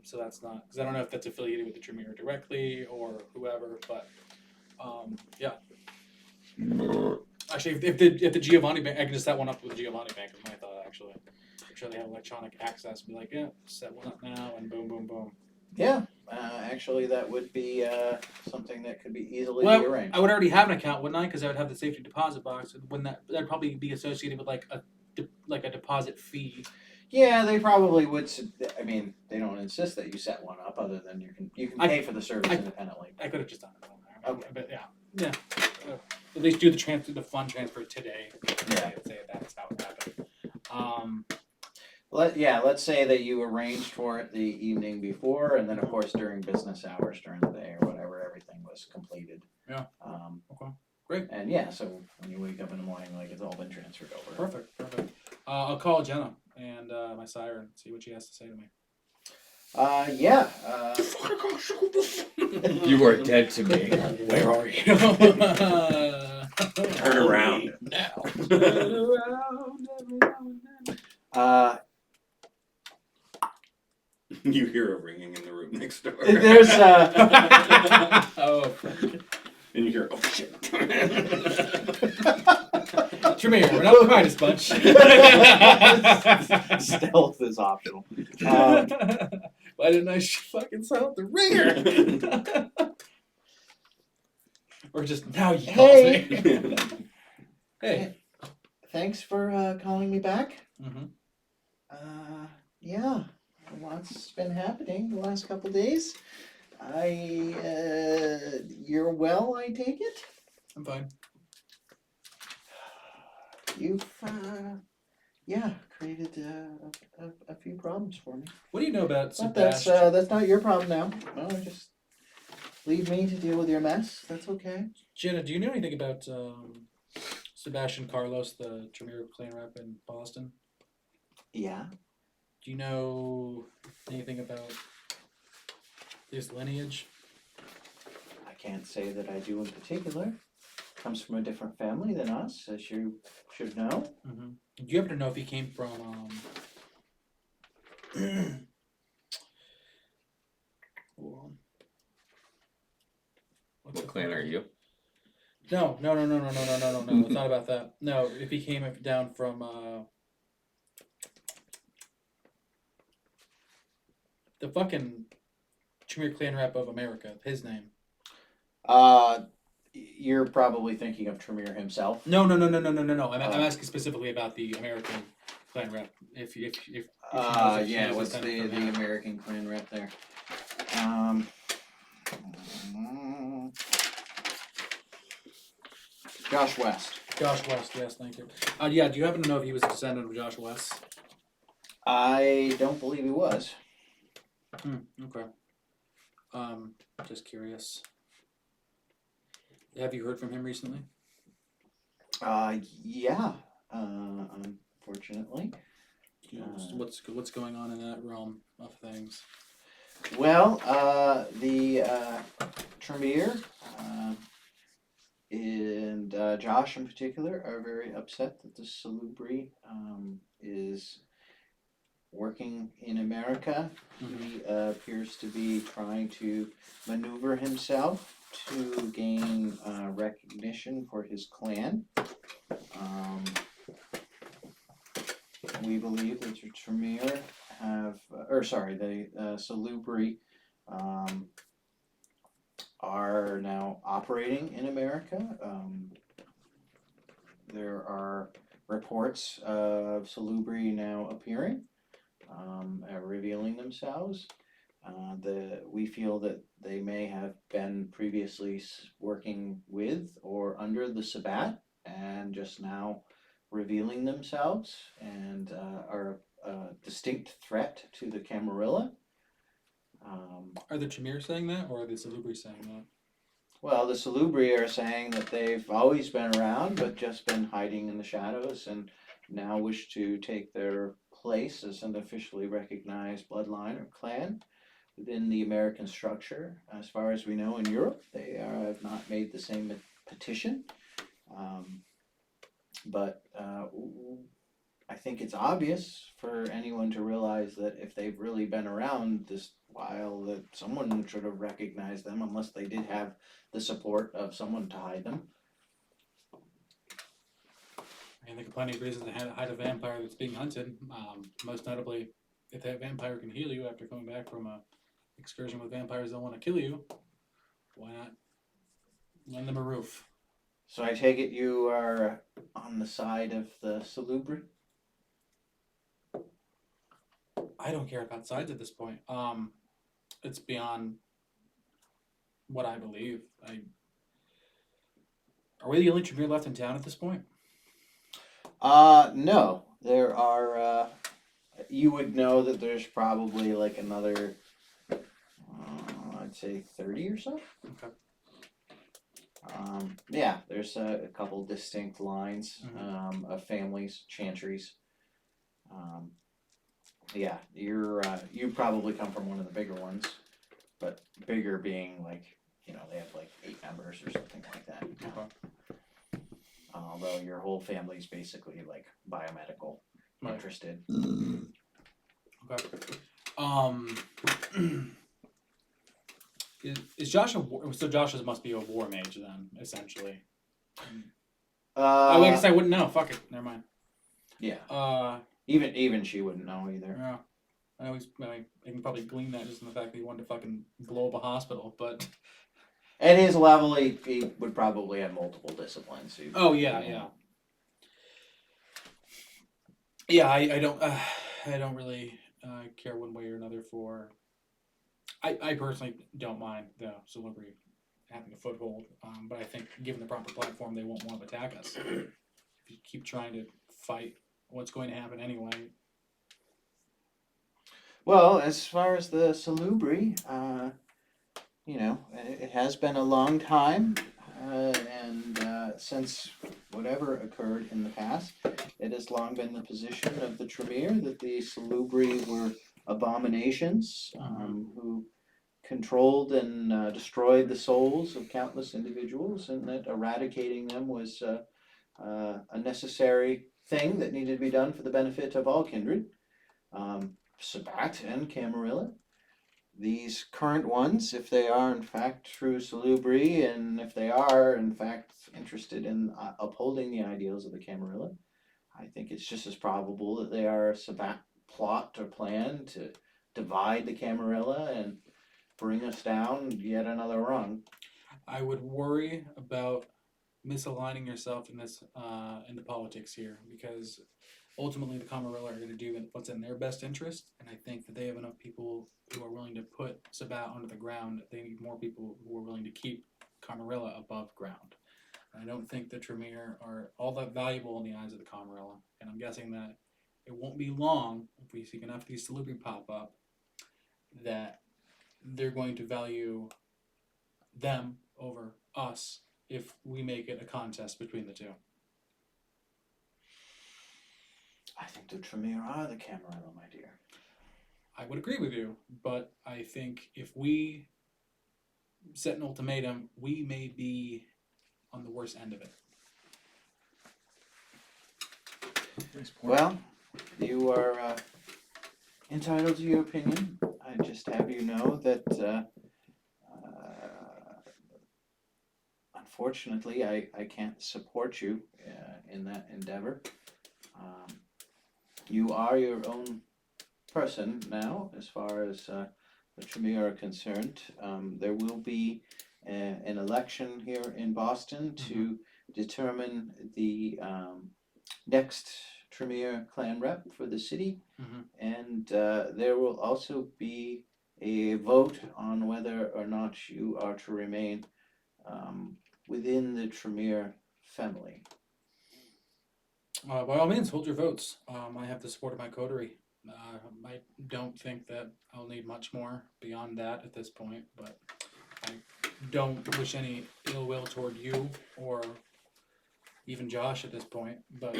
So that's not because I don't know if that's affiliated with the Tremere directly or whoever, but yeah. Actually, if the Giovanni Bank, I can just set one up with the Giovanni Bank. Is my thought actually. I'm sure they have electronic access. Be like, yeah, set one up now, and boom, boom, boom. Yeah. Actually, that would be something that could be easily Well, be arranged. I would already have an account, wouldn't I? Because I would have the safety deposit box. Wouldn't that'd probably be associated with like a deposit fee? Yeah, they probably would. I mean, they don't insist that you set one up, other than you can pay for the service independently. I could have just done it. Okay. But yeah. At least do the fund transfer today. Yeah. Say that's how it happened. Let's say that you arranged for it the evening before, and then of course during business hours during the day or whatever, everything was completed. Yeah. Okay. Great. And yeah, so when you wake up in the morning, like it's all been transferred over. Perfect. I'll call Jenna and my siren, see what she has to say to me. Yeah. You are dead to me. Where are you? Turn around. Now. You hear a ringing in the room next door. There's Oh, And you hear, oh shit. Tremere, we're not the quietest bunch. stealth is optional. Why didn't I fucking sound the ringer? Or just now you call Hey. me. Hey. Thanks for calling me back. Mm-hmm. Yeah, lots been happening the last couple days. You're well, I take it? I'm fine. You've, created a few problems for me. What do you know about But that's not your problem now. No, just leave me to deal with your mess. That's okay. Jenna, do you know anything about Sebastian Carlos, the Tremere clan rep in Boston? Yeah. Do you know anything about his lineage? I can't say that I do in particular. Comes from a different family than us, as you should know. Mm-hmm. Do you happen to know if he came from hold on. What clan are you? No. It's not about that. No, if he came down from the fucking Tremere clan rep of America, his name. You're probably thinking of Tremere himself. No. I'm asking specifically about the American clan rep. If he knows What's his the descent from him. American clan rep there? Josh West. Josh West, yes, thank you. Yeah, do you happen to know if he was a descendant of Josh West? I don't believe he was. Okay. Just curious. Have you heard from him recently? Yeah. Unfortunately. What's going on in that realm of things? Well, the Tremere and Josh in particular are very upset that the Salubri is working in America. He appears to be trying to maneuver himself to gain recognition for his clan. We believe that the Tremere the Salubri are now operating in America. There are reports of Salubri now appearing, revealing themselves. We feel that they may have been previously working with or under the Sabat and just now revealing themselves and are a distinct threat to the Camarilla. Are the Tremere saying that, or are the Salubri saying that? Well, the Salubri are saying that they've always been around, but just been hiding in the shadows, and now wish to take their place as an officially recognized bloodline or clan within the American structure. As far as we know, in Europe, they have not made the same petition. But I think it's obvious for anyone to realize that if they've really been around this while, that someone should have recognized them, unless they did have the support of someone to hide them. I think plenty of reasons to hide a vampire that's being hunted. Most notably, if that vampire can heal you after coming back from a excursion with vampires that want to kill you, why not lend them a roof? So I take it you are on the side of the Salubri? I don't care about sides at this point. It's beyond what I believe. Are we the only Tremere left in town at this point? No. There are, you would know that there's probably like another, I'd say 30 or so. Okay. Yeah, there's a couple distinct lines of families, chantries. Yeah, you probably come from one of the bigger ones, but bigger being like, they have like 8 members or something like that. Okay. Although your whole family's basically like biomedical Right. interested. Okay. Is Josh so Josh must be a war mage then, essentially. I guess I wouldn't know. Fuck it. Never mind. Yeah. Even she wouldn't know either. Yeah. I can probably glean that just in the fact that he wanted to fucking blow up a hospital, but. At his level, he would probably have multiple disciplines. Oh yeah. Yeah, I don't really care one way or another for. I personally don't mind the Salubri having a foothold, but I think given the proper platform, they won't want to attack us. If you keep trying to fight, what's going to happen anyway? Well, as far as the Salubri, it has been a long time, and since whatever occurred in the past, it has long been the position of the Tremere that the Salubri were abominations who controlled and destroyed the souls of countless individuals, and that eradicating them was a necessary thing that needed to be done for the benefit of all kindred, Sabat and Camarilla. These current ones, if they are in fact true Salubri, and if they are in fact interested in upholding the ideals of the Camarilla, I think it's just as probable that they are a Sabat plot or plan to divide the Camarilla and bring us down yet another rung. I would worry about misaligning yourself in this into politics here, because ultimately the Camarilla are going to do what's in their best interest, and I think that they have enough people who are willing to put Sabat under the ground. They need more people who are willing to keep Camarilla above ground. And I don't think the Tremere are all that valuable in the eyes of the Camarilla, and I'm guessing that it won't be long if we see enough of these salubri pop up that they're going to value them over us if we make it a contest between the two. I think the Tremere are the Camarilla, my dear. I would agree with you, but I think if we set an ultimatum, we may be on the worst end of it. Nice point. Well, you are entitled to your opinion. I just have you know that unfortunately I can't support you in that endeavor. You are your own person now, as far as the Tremere are concerned. There will be an election here in Boston to determine the next Tremere clan rep for the city, and there will also be a vote on whether or not you are to remain within the Tremere family. By all means, hold your votes. I have the support of my coterie. I don't think that I'll need much more beyond that at this point, but I don't wish any ill will toward you or even Josh at this point. But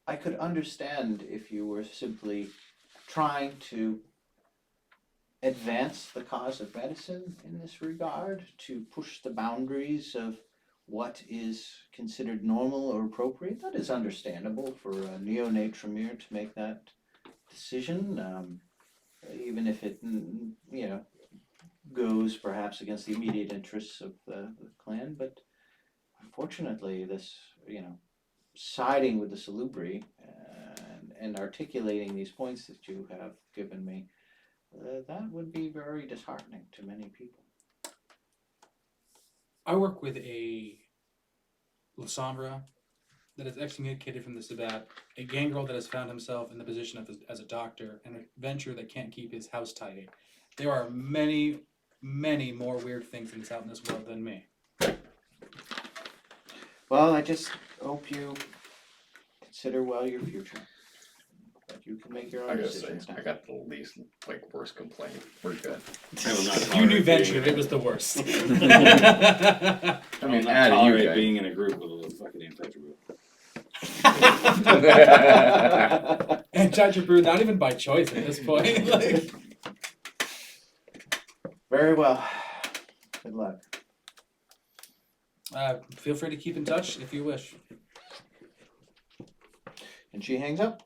I could understand if you were simply trying to advance the cause of medicine in this regard, to push the boundaries of what is considered normal or appropriate. That is understandable for a neonate Tremere to make that decision, even if it, goes perhaps against the immediate interests of the clan. But unfortunately, this, siding with the Salubri and articulating these points that you have given me, that would be very disheartening to many people. I work with a Lasombra that is excommunicated from the Sabbat, a gangrel that has found himself in the position of as a doctor, and a venture that can't keep his house tidy. There are many, many more weird things out in this world than me. Well, I just hope you consider well your future. That you can make your I own gotta say, decisions now. I got the least, worst complaint. We're good. I will not You knew tolerate venture, being- it was the worst. I I will mean, not added you tolerate guys. being in a group with a fucking anti-group. And Judge Brew, not even by choice at this point. Like, Very well. Good luck. feel free to keep in touch if you wish. And she hangs up.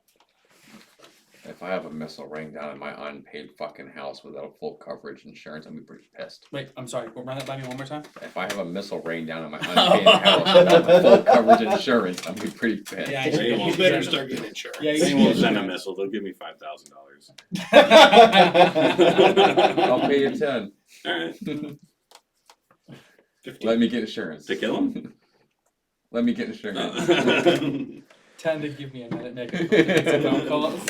If I have a missile rain down in my unpaid fucking house without full coverage insurance, I'm gonna be pretty pissed. Wait, I'm sorry. Run that by me one more time. If I have a missile rain down in my unpaid house without full coverage insurance, I'm gonna be pretty pissed. Yeah, They You won't better send start them. getting insurance. Yeah, They you won't should. send a missile. They'll give me $5,000. I'll pay you 10. All right. 15. Let me get insurance. To kill him? Let me get insurance. 10 to give me a minute, make some phone calls.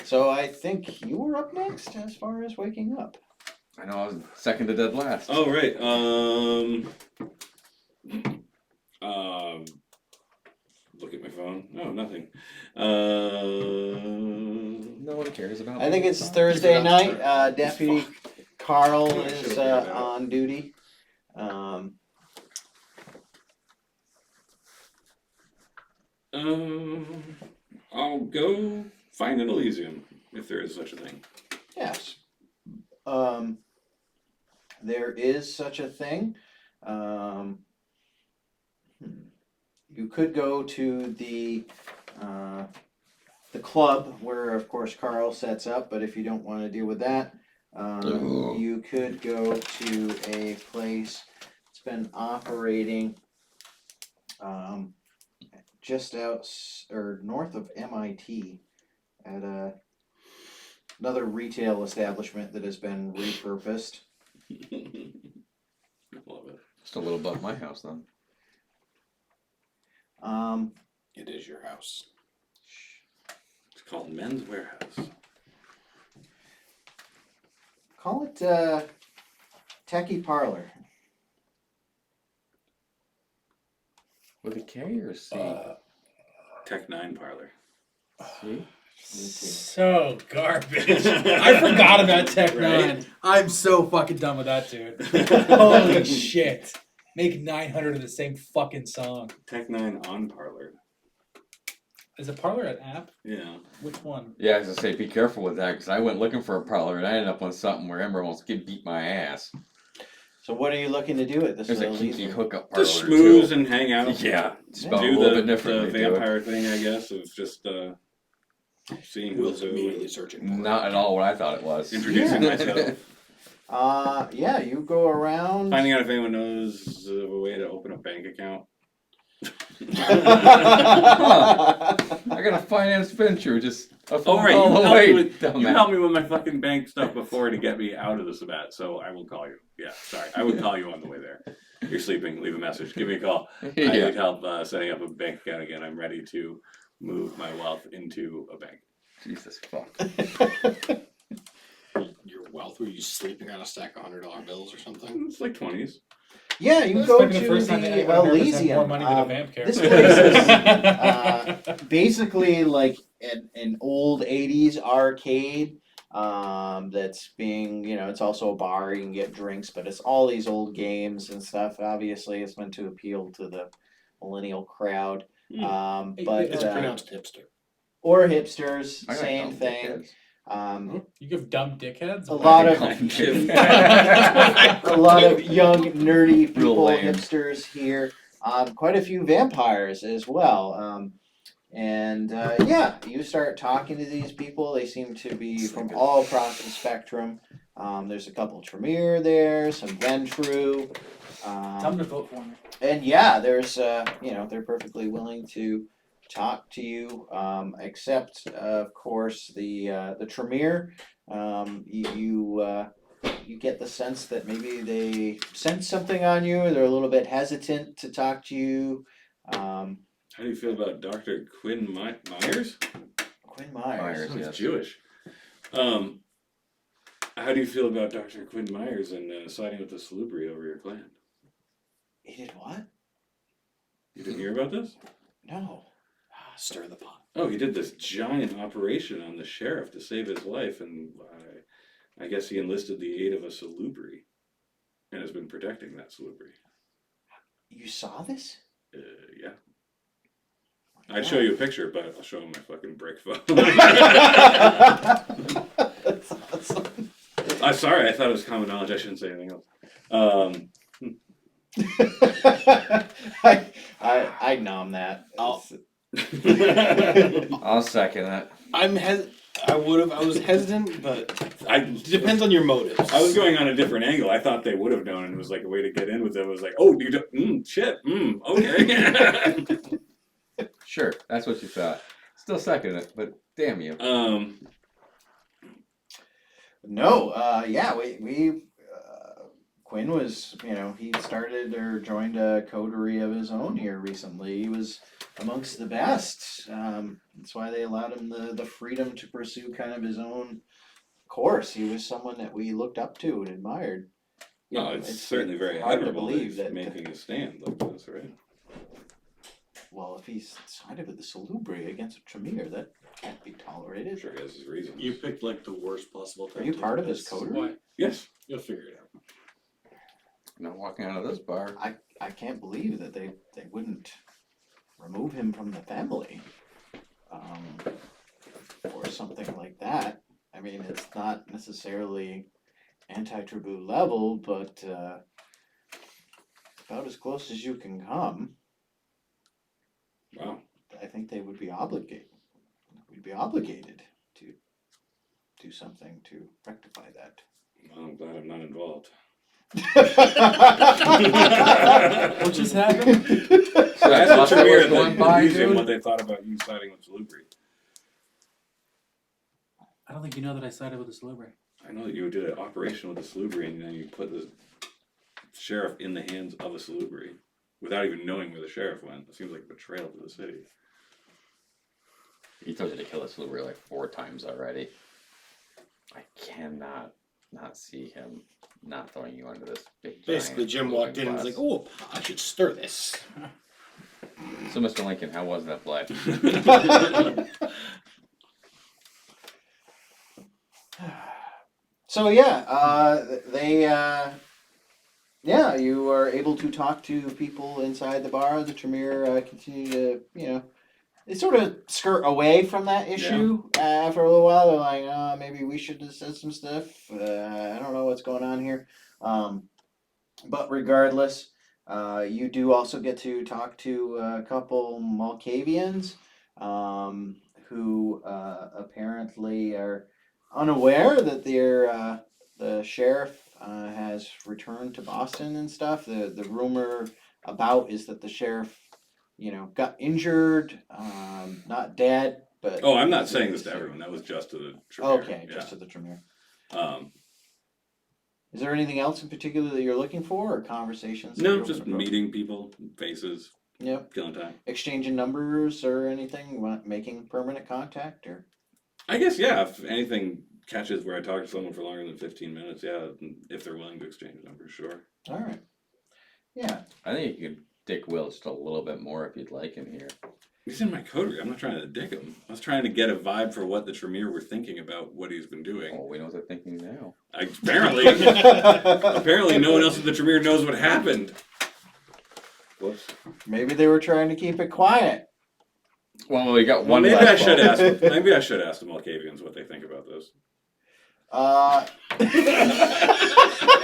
So I think you were up next as far as waking up. I know I was second to dead last. Oh right. Look at my phone. Oh, nothing. No one cares about. I think me. it's Thursday forgot to night. turn- Deputy Carl I should've is figured it out. on duty. I'll go find an Elysium if there is such a thing. Yes. There is such a thing. You could go to the club where, of course, Carl sets up. But if you don't want to deal with that, Ugh. you could go to a place that's been operating just out or north of MIT at another retail establishment that has been repurposed. Love it. Just a little above my house then. It is your house. It's called Men's Warehouse. Call it Techie Parlor. With a K or a C? Tech 9 Parlor. C? So garbage. I forgot about Tech Right? 9. I'm so fucking done with that dude. Holy shit. Make 900 of the same fucking song. Tech 9 on Parlor. Is a Parlor an app? Yeah. Which one? Yeah, I was gonna say, be careful with that, because I went looking for a parlor and I ended up on something where Ember almost beat my ass. So what are you looking to do at this? There's a kinky leisure? hookup parlor Just schmooze too. and hang out. Yeah, spelled a Do little the, bit differently. the vampire thing, I guess, of just seeing who's Will's who, immediately and searching. for it. Not at all what I thought it was. introducing myself, Yeah, you go around. finding out if anyone knows a way to open a bank account. I got a finance venture, just a phone Oh right, call you helped, away. me with, Dumb you ass. helped me with my fucking bank stuff before to get me out of the Sabat, so I will call you. Yeah, sorry, I would call you on the way there. You're sleeping, leave a message, give me a call. I Yeah. need help setting up a bank account again. I'm ready to move my wealth into a bank. Jesus fuck. Your wealth? Were you sleeping on a stack of $100 bills or something? It's like 20s. Yeah, you This go might be to the first time that the anyone ever has had more Elysium. money than a vamp This character. place is basically like an old 80s arcade that's being, it's also a bar, you can get drinks, but it's all these old games and stuff. Obviously, it's meant to appeal to the millennial crowd. Hmm. But It's pronounced hipster. or hipsters, I got same dumb thing. dickheads. You give dumb dickheads? A lot of Dumb dickheads. a lot of young nerdy Real people, lame. hipsters here. Quite a few vampires as well. Yeah, you start talking to these people. They seem to be from all across the spectrum. There's a couple Tremere there, some Ventru. Tell them to vote for me. And yeah, there's they're perfectly willing to talk to you, except of course the Tremere. You get the sense that maybe they sense something on you. They're a little bit hesitant to talk to you. How do you feel about Dr. Quinn Myers? Quinn Myers. Myers. Sounds Yes. Jewish. How do you feel about Dr. Quinn Myers and siding with the Salubri over your clan? He did what? You didn't hear about this? No. Stir the pot. Oh, he did this giant operation on the sheriff to save his life, and I guess he enlisted the aid of a Salubri and has been protecting that Salubri. You saw this? Yeah. I'd show you a picture, but I'll show him my fucking brick phone. That's awesome. I'm sorry, I thought it was common knowledge. I shouldn't say anything else. I nom that. I'll- I'll second that. I was hesitant, but I it depends on your motives. I was going on a different angle. I thought they would have known, and it was like a way to get in with them. It was like, oh, you don't, shit, okay. Sure, that's what you thought. Still second it, but damn you. No, we Quinn was, he started or joined a coterie of his own here recently. He was amongst the best. That's why they allowed him the freedom to pursue kind of his own course. He was someone that we looked up to and admired. No, it's certainly very hard to admirable believe that that- he's making a stand like this, right? Well, if he's sided with the Salubri against a Tremere, that can't be tolerated. I'm sure he has his reasons. You picked like the worst possible time. Are you to part do of his this. coterie? Why? Yes. You'll figure it out. Not walking out of this bar. I can't believe that they wouldn't remove him from the family, or something like that. I mean, it's not necessarily anti-taboo level, but about as close as you can come. Wow. I think they would be obligated. We'd be obligated to do something to rectify that. Well, I'm glad I'm not involved. What just happened? So I that's asked the what Tremere was at going the by, museum dude? what they thought about you siding with Salubri. I don't think you know that I sided with the Salubri. I know that you did an operation with the Salubri and then you put the sheriff in the hands of a Salubri without even knowing where the sheriff went. It seems like betrayal to the city. He told you to kill this Salubri like 4 times already. I cannot not see him not throwing you under this big. Basically, giant Jim walked in and was moving like, "Oh, I should stir this." So, Mr. Lincoln, how was that play? So yeah, yeah, you are able to talk to people inside the bar. The Tremere continue to, they sort of skirt away from that issue for a little while. They're like, oh, maybe we should have said some stuff. I don't know what's going on here. But regardless, you do also get to talk to a couple Malkavians who apparently are unaware that the sheriff has returned to Boston and stuff. The rumor about is that the sheriff, got injured, not dead, but Oh, I'm not saying this to everyone. That was just to the Tremere. okay, just to the Tremere. Um, Is there anything else in particular that you're looking for, or conversations? that no, you're just looking for? meeting people, faces, Yep. killing time. Exchanging numbers or anything, making permanent contact, or I guess, yeah, if anything catches where I talk to someone for longer than 15 minutes, yeah, if they're willing to exchange numbers, sure. all right. Yeah. I think you could dick Will just a little bit more if you'd like in here. He's in my coterie. I'm not trying to dick him. I was trying to get a vibe for what the Tremere were thinking about what he's been doing. Oh, we know what they're thinking now. Apparently, apparently, no one else at the Tremere knows what happened. Whoops. Maybe they were trying to keep it quiet. Well, we got Well, one maybe left. I should Paul. ask. Maybe I should ask the Malkavians what they think about this. Why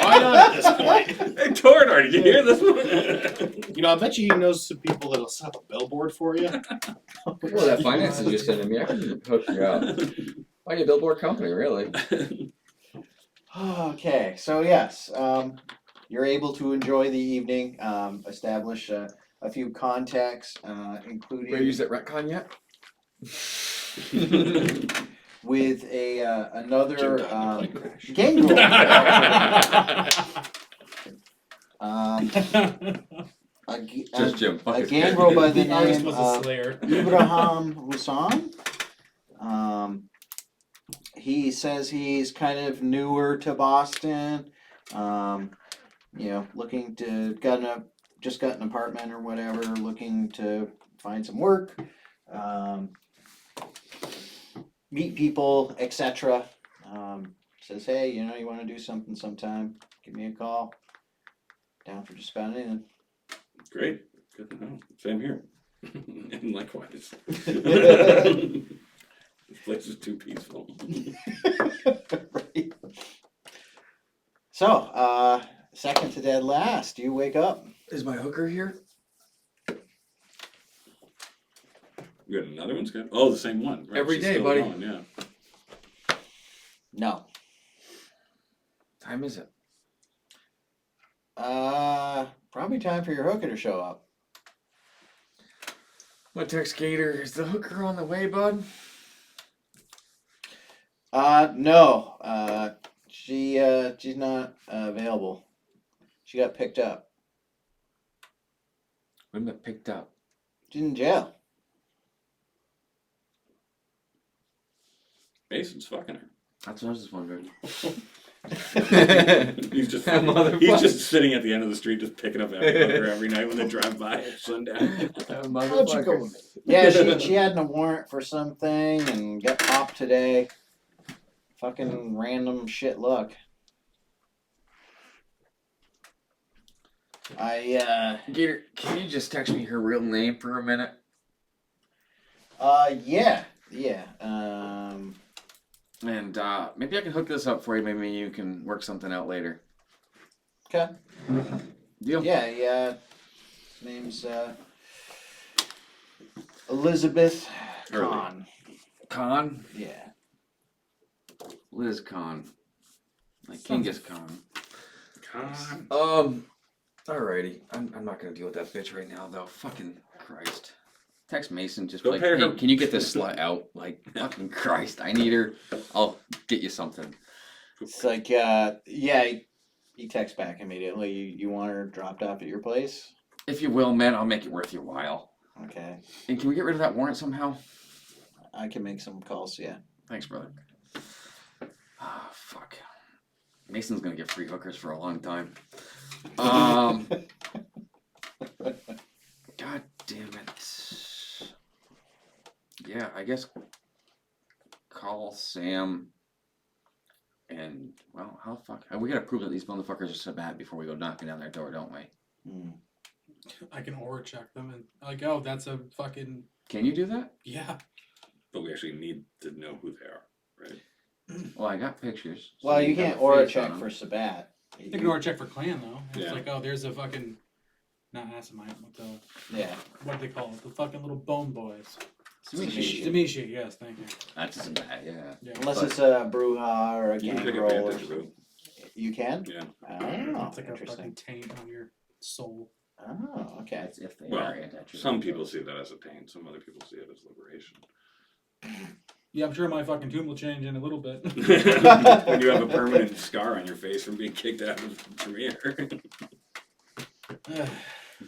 Why not at this point? Hey, Torador, did you hear this one? I bet you he knows some people that'll set up a billboard for you. Well, that finances you're sending me, I can hook you up. Why you a billboard company, really? Okay, so yes, you're able to enjoy the evening, establish a few contacts, including We use that retcon yet? with another Jim got in a plane crash. gangrel. A Just Jim. Fuck a his gangrel by the The artist name was a of slayer. Ibrahim Hussan. He says he's kind of newer to Boston. Looking to just got an apartment or whatever, looking to find some work, meet people, etc. Says, hey, you want to do something sometime? Give me a call. Down for just about anything. Great. Good to know. Same here. And likewise. This place is too peaceful. Right. So, second to dead last, you wake up. Is my hooker here? You got another one, Scott? Oh, the same one. Right, Every she's day, still buddy. going, yeah. No. Time is it? Probably time for your hooker to show up. I'm gonna text Gator. Is the hooker on the way, bud? No. She's not available. She got picked up. When got picked up? She's in jail. Mason's fucking her. That's what I was just wondering. He's just That motherfucker. he's just sitting at the end of the street, just picking up every night when they drive by at sundown. How'd you go with me? Yeah, she had a warrant for something and got popped today. Fucking random shit luck. Gator, can you just text me her real name for a minute? Yeah. And maybe I can hook this up for you. Maybe you can work something out later. Okay. Deal. Yeah. Name's Elizabeth Early. Kahn. Khan? Yeah. Liz Khan. Like Genghis Khan. Con. Alrighty. I'm not gonna deal with that bitch right now, though. Fucking Christ. Text Mason, just Go like, pay her. hey, can you get this slut out? Like, fucking Christ, I need her. I'll get you something. It's like, he texts back immediately. You want her dropped off at your place? If you will, man, I'll make it worth your while. Okay. And can we get rid of that warrant somehow? I can make some calls, yeah. Thanks, brother. Ah, fuck. Mason's gonna get free hookers for a long time. God damn it. Yeah, I guess call Sam and, well, how the fuck? We gotta prove that these motherfuckers are so bad before we go knocking down their door, don't we? Hmm. I can aura check them and like, oh, that's a fucking Can you do that? yeah. But we actually need to know who they are, right? Well, I got pictures. so Well, you have can't a aura face on check 'em. for Sabat. You can aura check for clan though. It's Yeah. like, oh, there's a fucking not Asimite, what the Yeah. what do they call it? The fucking little bone boys. Tsumishi. Demishi, yes, thank you. That's isn't bad, yeah. Yeah. Unless But- it's a Bruja or a You can take Gangrel. advantage of it. You can? Yeah. Oh, It's like a interesting. fucking taint on your soul. Oh, okay. That's if they Well, are anti-truth. Some people see that as a pain. Some other people see it as liberation. Yeah, I'm sure my fucking tomb will change in a little bit. When you have a permanent scar on your face from being kicked out of the premiere.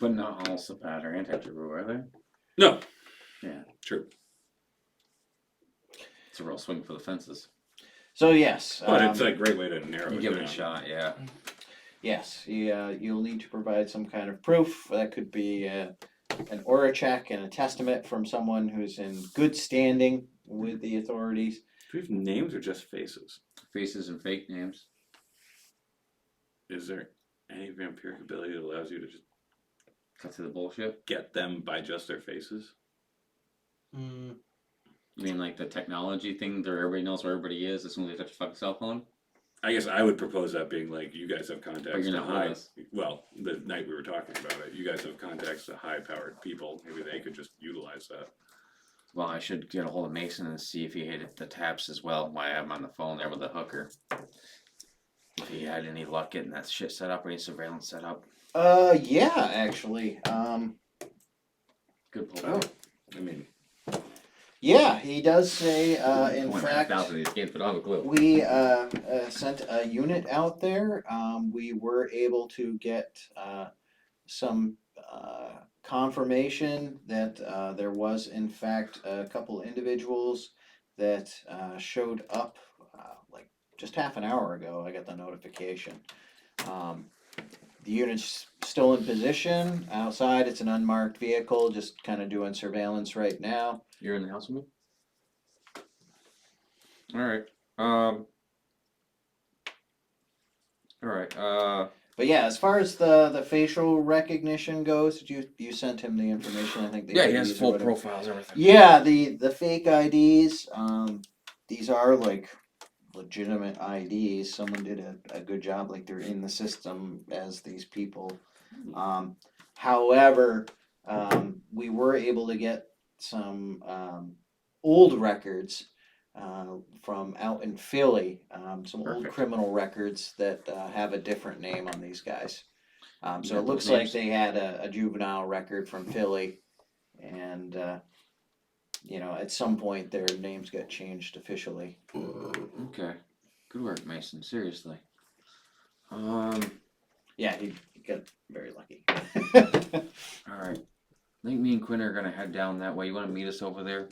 But not all Sabat are anti-truth, are they? No. Yeah. True. It's a real swing for the fences. So yes, But it's a great way to narrow You it give down. it a shot, yeah. yes, you'll need to provide some kind of proof. That could be an aura check and a testament from someone who's in good standing with the authorities. Do we have names or just faces? Faces and fake names. Is there any vampiric ability that allows you to just Cut to the bullshit. get them by just their faces? Mm, You mean like the technology thing that everybody knows where everybody is as soon as they touch a fucking cell phone? I guess I would propose that being like, you guys have contacts But you're to not with high. us. Well, the night we were talking about it, you guys have contacts to high-powered people. Maybe they could just utilize that. Well, I should get a hold of Mason and see if he hit the taps as well while I have him on the phone there with the hooker. If he had any luck getting that shit set up or any surveillance set up. Yeah, actually. Good pull. Oh. I mean, Yeah, he does say, in Going fact, 9,000 these games, but I don't have a clue. we sent a unit out there. We were able to get some confirmation that there was, in fact, a couple individuals that showed up like just half an hour ago. I got the notification. The unit's still in position outside. It's an unmarked vehicle, just kind of doing surveillance right now. You're in the house with me? Alright. Alright, But yeah, as far as the facial recognition goes, you sent him the information. I think. The yeah, he IDs has or full whatever. profiles, everything. Yeah, the fake IDs. These are like legitimate IDs. Someone did a good job. Like they're in the system as these people. However, we were able to get some old records from out in Philly, some old Perfect. criminal records that have a different name on these guys. So Yeah, it looks those like names. they had a juvenile record from Philly, and at some point their names got changed officially. Okay. Good work, Mason, seriously. Yeah, he got very lucky. Alright. I think me and Quinn are gonna head down that way. You wanna meet us over there?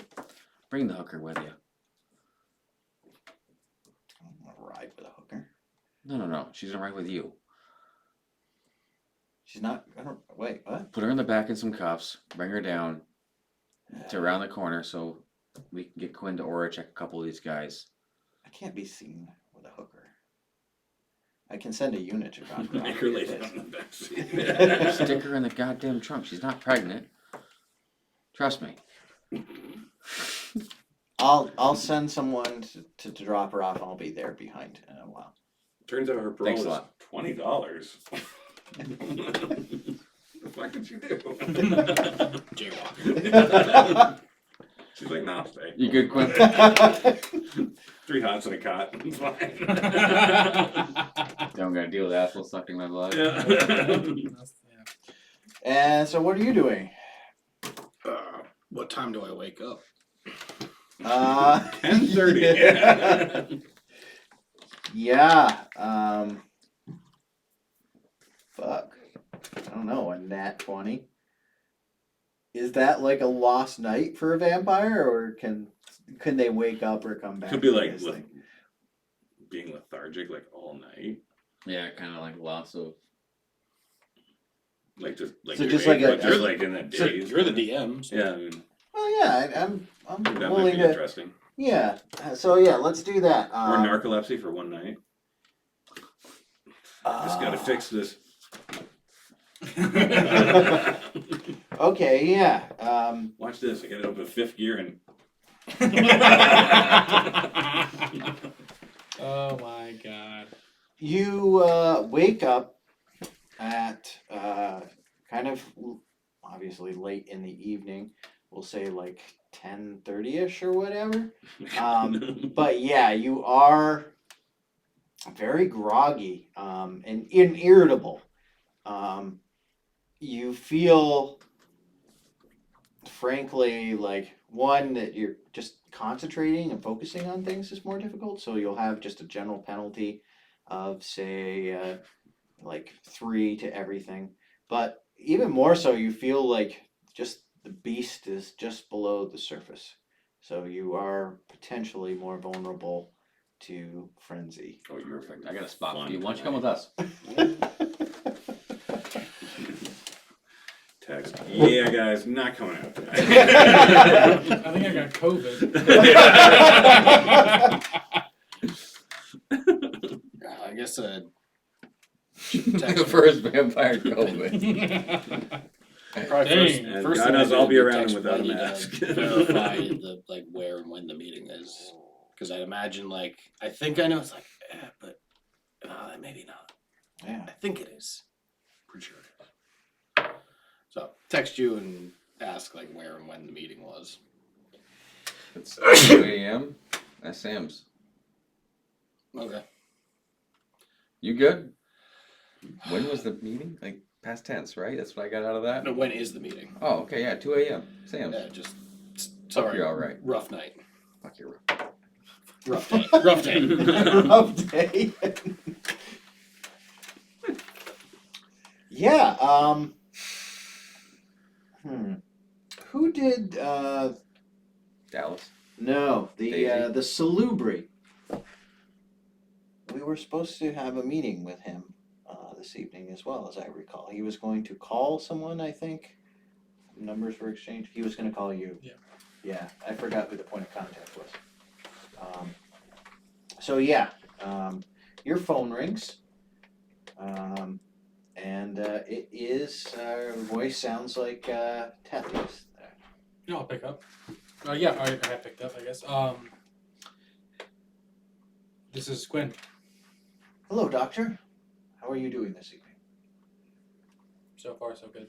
Bring the hooker with you. I'm gonna ride with a hooker. No. She's gonna ride with you. She's not. I don't. Wait. What? Put her in the back in some cuffs. Bring her down to around the corner so we can get Quinn to aura check a couple of these guys. I can't be seen with a hooker. I can send a unit to drop her off. make her lay down in the backseat. Stick her in the goddamn trunk. She's not pregnant. Trust me. I'll send someone to drop her off. I'll be there behind in a while. Turns out her parole Thanks a is lot. $20. The fuck did you do? Jaywalking. She's like, nah, stay. You good, Quinn? 3 hots and a cot. It's fine. Don't gotta deal with asshole sucking my blood. Yeah. And so, what are you doing? What time do I wake up? 10:30. Yeah. Fuck. I don't know. A nat 20. Is that like a lost night for a vampire, or can they wake up or come back? Could be to like this thing? being lethargic like all night. Yeah, kind of like loss of Like just like So your just age, like a- but just like in the So days. you're the DM. So. Yeah, I mean, Well, yeah, I'm that might willing be to. interesting. Yeah. So yeah, let's do that. Or narcolepsy for one night. Just gotta fix this. Okay, yeah. Watch this. I got it up to fifth gear and Oh my god. You wake up at kind of obviously late in the evening. We'll say like 10:30ish or whatever. But yeah, you are very groggy and irritable. You feel, frankly, like one that you're just concentrating and focusing on things is more difficult. So you'll have just a general penalty of say like 3 to everything. But even more so, you feel like just the beast is just below the surface. So you are potentially more vulnerable to frenzy. Oh, you're perfect. I got a spot for Fun you. Why don't you come with us? text. Yeah, guys, not coming out tonight. I think I got COVID. I guess The first vampire COVID. probably Dang. And first God thing I knows do I'll would be around text without a Wendy to mask. verify the like where and when the meeting is, because I imagine like I think I know it's like, but maybe not. Yeah. I think it is. Pretty sure it is. So text you and ask like where and when the meeting was. It's 2 a.m. That's Sam's. Okay. You good? When was the meeting? Like past tense, right? That's what I got out of that. No, when is the meeting? Oh, okay, yeah, 2 a.m. Sam's. Yeah, just Fuck, sorry. you're all right. Rough night. Fuck you. Rough day. Rough day. Rough day. Yeah. Who did? Dallas. No, Daisy? the Salubri. We were supposed to have a meeting with him this evening as well, as I recall. He was going to call someone, I think. Numbers were exchanged. He was going to call you. Yeah. Yeah, I forgot who the point of contact was. So yeah, your phone rings, and it is. Her voice sounds like Tethys there. No, I'll pick up. Yeah, I picked up, I guess. This is Quinn. Hello, Doctor. How are you doing this evening? So far, so good.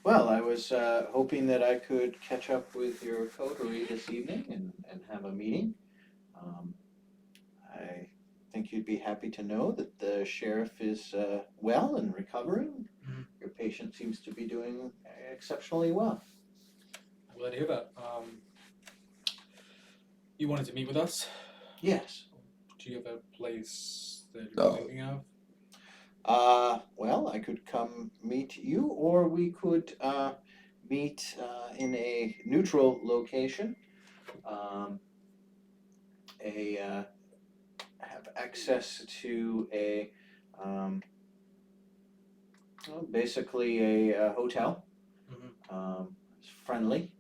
Well, I was hoping that I could catch up with your coterie this evening and have a meeting. I think you'd be happy to know that the sheriff is well and recovering. Mhm. Your patient seems to be doing exceptionally well. I'm glad to hear that. You wanted to meet with us? Yes. Do you have a place that you're No. thinking of? Well, I could come meet you, or we could meet in a neutral location. Have access to a basically a hotel. It's friendly,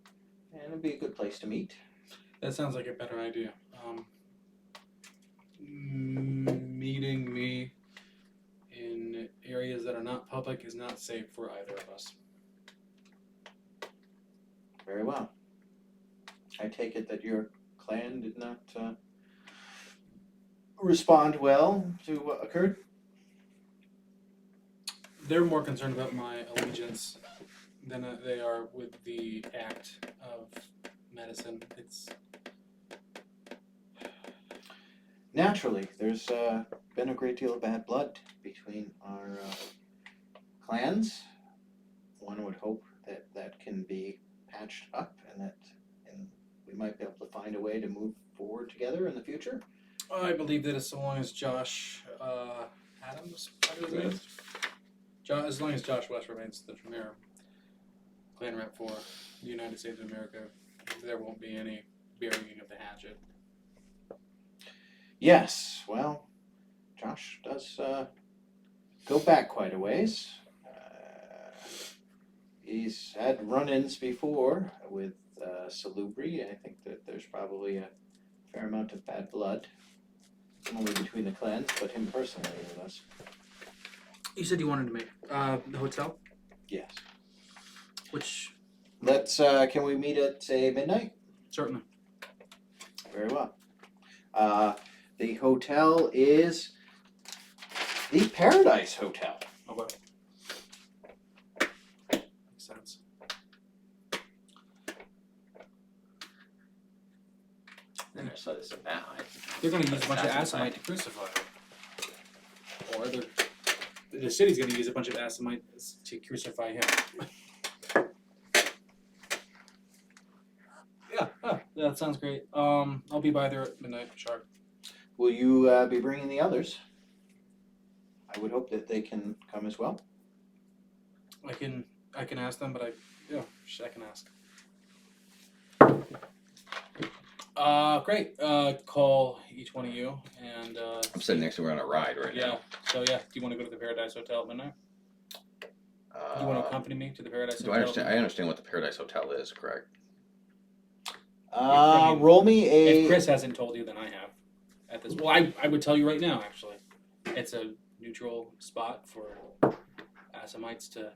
and it'd be a good place to meet. That sounds like a better idea. Meeting me in areas that are not public is not safe for either of us. Very well. I take it that your clan did not respond well to what occurred? They're more concerned about my allegiance than they are with the act of medicine. It's Naturally, there's been a great deal of bad blood between our clans. One would hope that that can be patched up and we might be able to find a way to move forward together in the future. I believe that as long as Josh Adams, as long as Josh West remains the premier clan rep for the United States of America, there won't be any burying of the hatchet. Yes, well, Josh does go back quite a ways. he's had run-ins before with Salubri. I think that there's probably a fair amount of bad blood, not only between the clans, but him personally with us. You said you wanted to make the hotel, Yes. which Let's. Can we meet at say midnight? certainly. Very well. The hotel is the Paradise Hotel. Okay. Makes sense. Then I saw this about. They're going to use a bunch of Assamite to crucify him. Or the city's going to use a bunch of Assamite to crucify him. Yeah, that sounds great. I'll be by there at midnight, sharp. Will you be bringing the others? I would hope that they can come as well. I can ask them, but I can ask. Great. Call each one of you and I'm sitting next to her on a ride right yeah. now. So yeah, do you want to go to the Paradise Hotel at midnight? Do you want to accompany me to the Paradise Do Hotel? I understand? I understand what the Paradise Hotel is, correct? I mean, Roll me If a. Chris hasn't told you, then I have. At this, well, I would tell you right now. Actually, it's a neutral spot for Assamites to.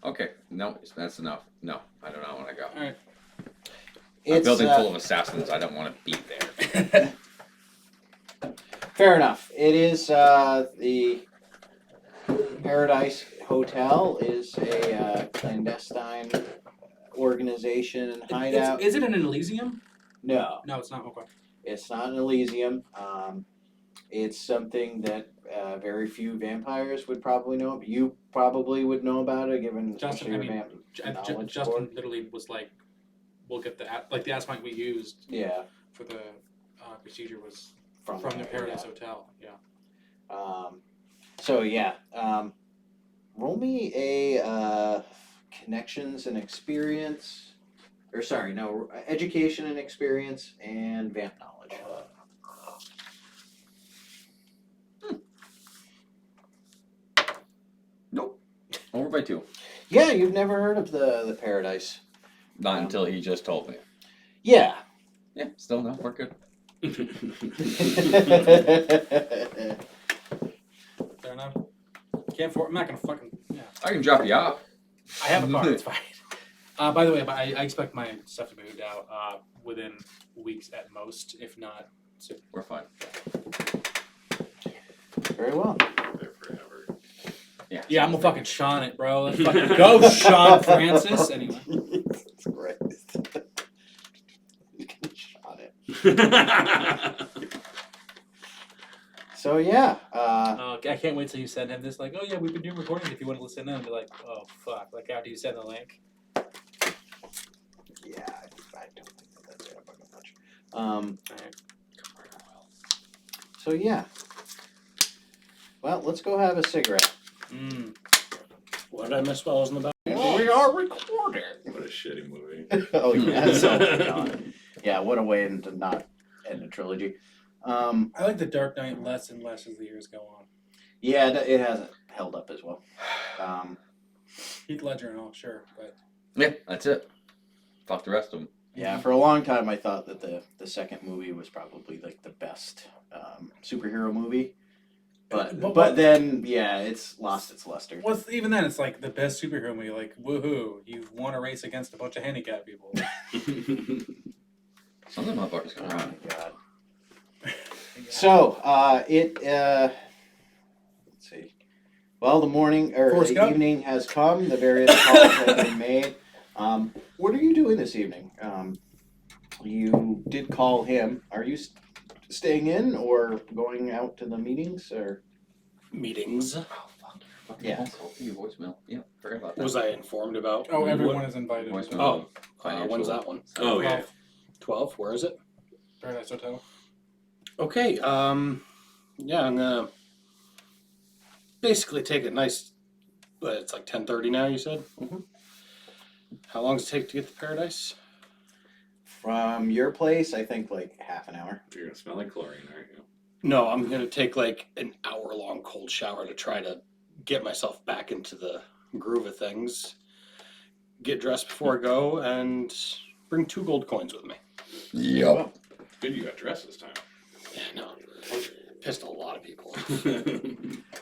Okay, no, that's enough. No, I do not want to go. All right. A It's, building full of assassins. I don't want to be there. Fair enough. It is the Paradise Hotel is a clandestine organization and hideout. Is it an Elysium? No, No, it's not. Okay. it's not an Elysium. It's something that very few vampires would probably know. You probably would know about it, given Justin, especially I your mean, knowledge Justin for it. literally was like, "We'll get the Assamite we used Yeah, for the procedure was from from the there, Paradise yeah. Hotel." Yeah. So yeah, roll me a connections and experience, or sorry, no, education and experience and vamp knowledge. Nope. Over by 2. Yeah, you've never heard of the Paradise. Not until he just told me. Yeah. Yeah, still no, we're good. Fair enough. I'm not gonna fucking. Yeah. I can drop you off. I have a car. It's fine. By the way, I expect my stuff to be moved out within weeks at most, if not soon. We're fine. Very well. There forever. Yeah. Yeah, I'm gonna fucking Sean it, bro. Let's fucking go, Sean Francis. Anyway. Right. Shot it. So yeah, I can't wait till you send him this. Like, oh yeah, we've been doing recordings. If you want to listen in, and be like, oh fuck. Like after you send the link. yeah, I don't think that's gonna bug him much. Alright. So yeah. Well, let's go have a cigarette. Mm. What did I miss while I was in the back? We are recording. What a shitty movie. Oh yeah, so God. Yeah, what a way to not end a trilogy. I like the Dark Knight less and less as the years go on. Yeah, it hasn't held up as well. Heath Ledger and all, sure, but Yeah, that's it. Fuck the rest of them. Yeah, for a long time I thought that the second movie was probably like the best superhero movie. But then yeah, it's lost its luster. well, even then, it's like the best superhero movie. Like, woohoo! You've won a race against a bunch of handicapped people. Some of the motherfuckers Oh can my run. god. So, let's see. Well, the morning or Forrest the Gump. evening has come. The various calls have been made. What are you doing this evening? You did call him. Are you staying in or going out to the meetings or? Meetings. Oh, fuck. Fucking Yeah. asshole. Your voicemail. Yeah, forget about that. Was I informed about? Oh, everyone is invited. Voicemail. Oh, Financial. when's that one? Oh yeah. 12. Where is it? Paradise Hotel. Okay. Yeah, I'm gonna basically take it nice. But it's like 10:30 now. You said. Mhm. How long does it take to get to Paradise? From your place, I think like half an hour. You're gonna smell like chlorine, aren't you? No, I'm gonna take like an hour-long cold shower to try to get myself back into the groove of things, get dressed before I go, and bring 2 gold coins with me. Yep. Good, you got dressed this time. Yeah, no. Pissed a lot of people.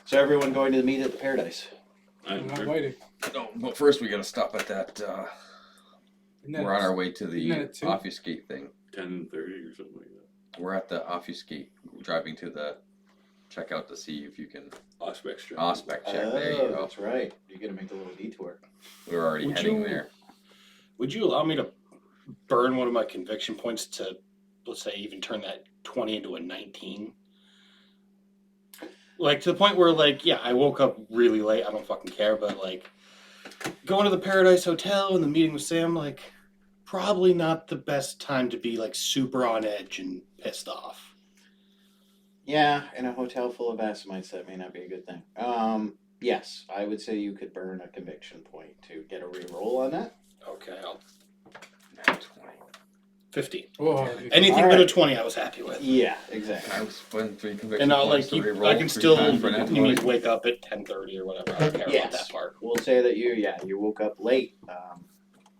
So everyone going to the meet at the Paradise. I'm not waiting. No, but first we gotta stop at that. We're on our way to isn't the that at 2? obfuscate thing. 10:30 or something like that. We're at the obfuscate, driving to the checkout to see if you can Aspect check. aspect check. There you go. That's right. You're gonna make a little detour. We were already Would heading you- there. Would you allow me to burn one of my conviction points to, let's say, even turn that 20 into a 19? Like, to the point where, like, yeah, I woke up really late. I don't fucking care, but, like, going to the Paradise Hotel and the meeting with Sam, like, probably not the best time to be, like, super on edge and pissed off. Yeah, in a hotel full of Assamites, that may not be a good thing. Yes, I would say you could burn a conviction point to get a re-roll on that. Okay, I'll. Nat 20. 15. Whoa. Anything All but a right. 20 I was happy with. Yeah, exactly. I was putting 3 conviction And I'll, points like, to you, reroll I can 3 still times for nat you mean, 20. wake up at 10:30 or whatever. I don't care about Yes. that part. We'll say that you woke up late,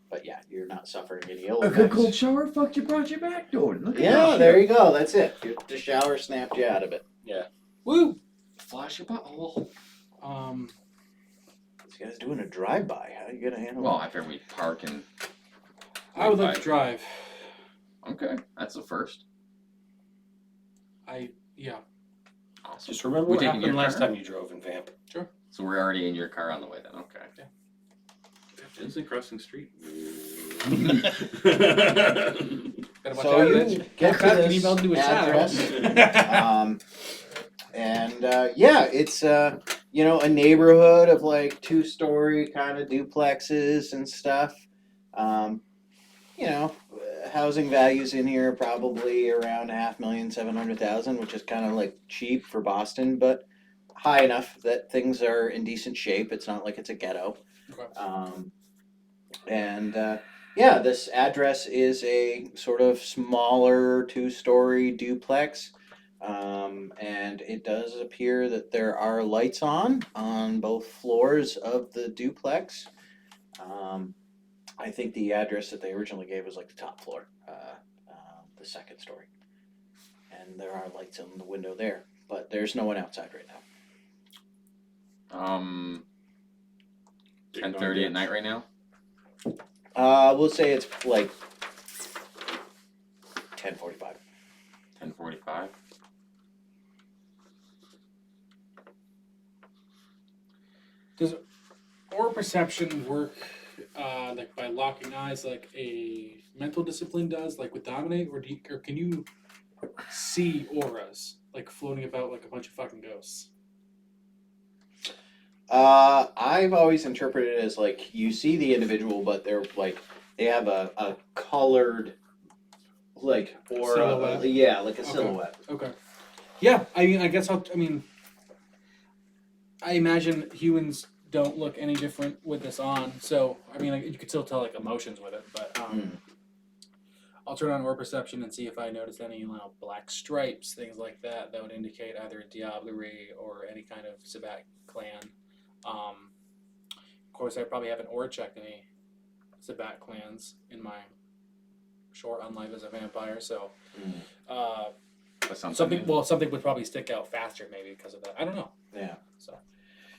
but yeah, you're not suffering any ill A good effects. cold shower fucked you, brought you back, dude. Look at Yeah, that there shit. you go. That's it. The shower snapped you out of it. Woo! Flash your butthole. This guy's doing a drive-by. How are you gonna handle Well, I figured we park and. I would like to drive. Okay, that's the first. Yeah. Awesome. Just remember We what taking happened your last car? time you drove in Vamp. So we're already in your car on the way then. Okay. Disney Crossing Street. Better watch So out, you bitch. get How fast to can you this melt into a shadow? address. Yeah, it's a neighborhood of like 2-story kind of duplexes and stuff. Housing values in here are probably around $500,700,000, which is kind of like cheap for Boston, but high enough that things are in decent shape. It's not like it's a ghetto. Okay. This address is a sort of smaller 2-story duplex. And it does appear that there are lights on both floors of the duplex. I think the address that they originally gave was like the top floor, the 2nd story. And there are lights in the window there, but there's no one outside right now. 10:30 at night right now. We'll say it's like 10:45. 10:45. Or perception work like by locking eyes like a mental discipline does, like with Dominate, or can you see auras like floating about like a bunch of fucking ghosts? I've always interpreted it as like you see the individual, but they're like they have a colored like aura. Silhouette? Yeah, like a Okay. silhouette. Okay. Yeah, I mean, I imagine humans don't look any different with this on, so I mean, like, you could still tell like emotions with it, but I'll turn on Aura Perception and see if I notice any black stripes, things like that, that would indicate either Diablerie or any kind of Sabat clan. Of course, I probably haven't aura checked any Sabat clans in my short on life as a vampire, so That's something would probably stick out faster maybe because of that. I don't know. Yeah. So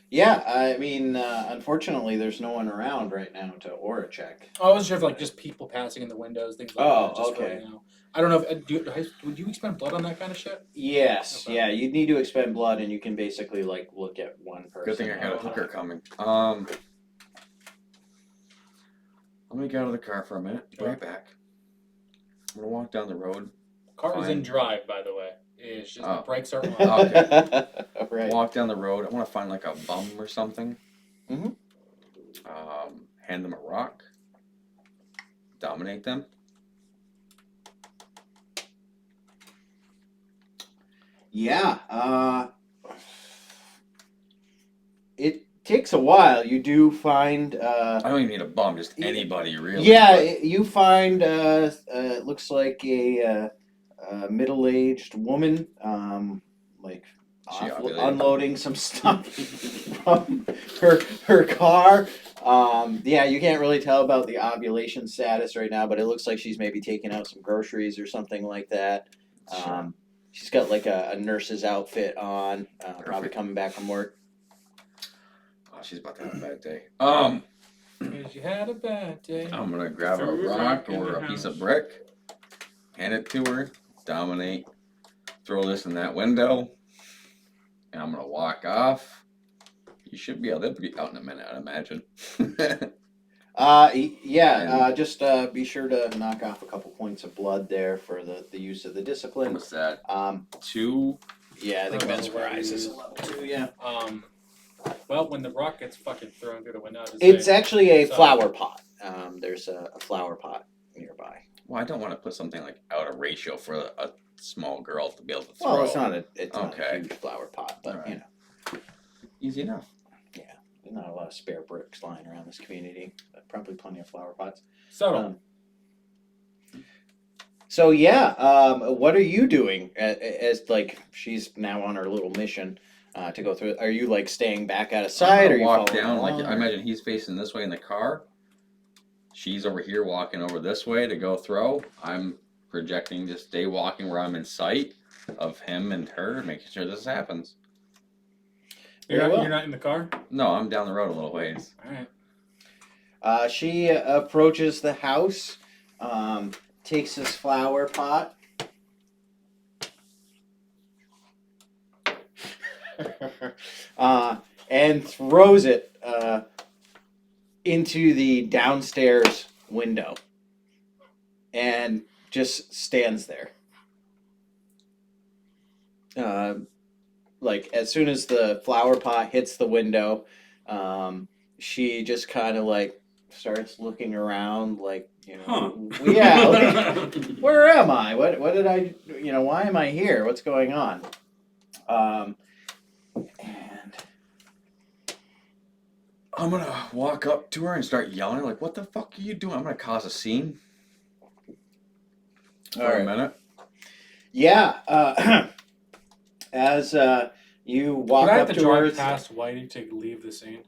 Yeah, I mean, unfortunately, there's no one around right now to aura check. I wasn't sure if like just people passing in the windows, things like Oh, that. Just okay. For, I don't know if would you expend blood on that kind of shit? Yes, Okay. yeah, you'd need to expend blood, and you can basically like look at one person. Good thing I got a at hooker time. coming. Let me get out of the car for a minute. Be right back. I'm gonna walk down the road. Car is Fine. in drive, by the way. It's just Oh. the brakes are on. Okay. Right. Walk down the road. I want to find like a bum or something. Mhm. Hand them a rock. Dominate them. Yeah. It takes a while. You do find. I don't even need a bum. Just anybody really. Yeah, but- you find. It looks like a middle-aged woman, like She ovulated. unloading some stuff from her car. Yeah, you can't really tell about the ovulation status right now, but it looks like she's maybe taking out some groceries or something like that. Sure. She's got like a nurse's outfit on, probably Perfect. coming back from work. Oh, she's about to have a bad day. Because you had a bad day. I'm gonna grab a Throw a rock rock in or the a piece of house. brick, hand it to her, dominate, throw this in that window, and I'm gonna walk off. You should be able to be out in a minute, I'd imagine. Just be sure to knock off a couple points of blood there for the use of the discipline. What's that? I 2? think Oh, mesmerize is a level level 2, yeah. Well, when the rock gets fucking thrown through the window, does It's it- actually a So- flower pot. There's a flower pot nearby. Well, I don't want to put something like out of ratio for a small girl to be able to throw. Well, it's not a Okay. huge flower pot, but Alright. you know, Easy enough. there's not a lot of spare bricks lying around this community. But probably plenty of flower pots. Subtle. What are you doing as like she's now on her little mission to go through? Are you like staying back out of sight, or I'm you gonna walk following down like along, I or- imagine he's facing this way in the car. She's over here walking over this way to go throw. I'm projecting to stay walking where I'm in sight of him and her, making sure this happens. You're Very not, well. you're not in the car? No, I'm down the road a little ways. Alright. She approaches the house, takes this flower pot. And throws it into the downstairs window and just stands there. Like as soon as the flower pot hits the window, she just kind of like starts looking around, like, you know, yeah, like, where am I? What did I, why am I here? What's going on? And I'm gonna walk up to her and start yelling like, "What the fuck are you doing?" I'm gonna cause a scene for a Alright. minute. yeah, as you walk Would I up have to to her, drive past Whitey to leave the scene?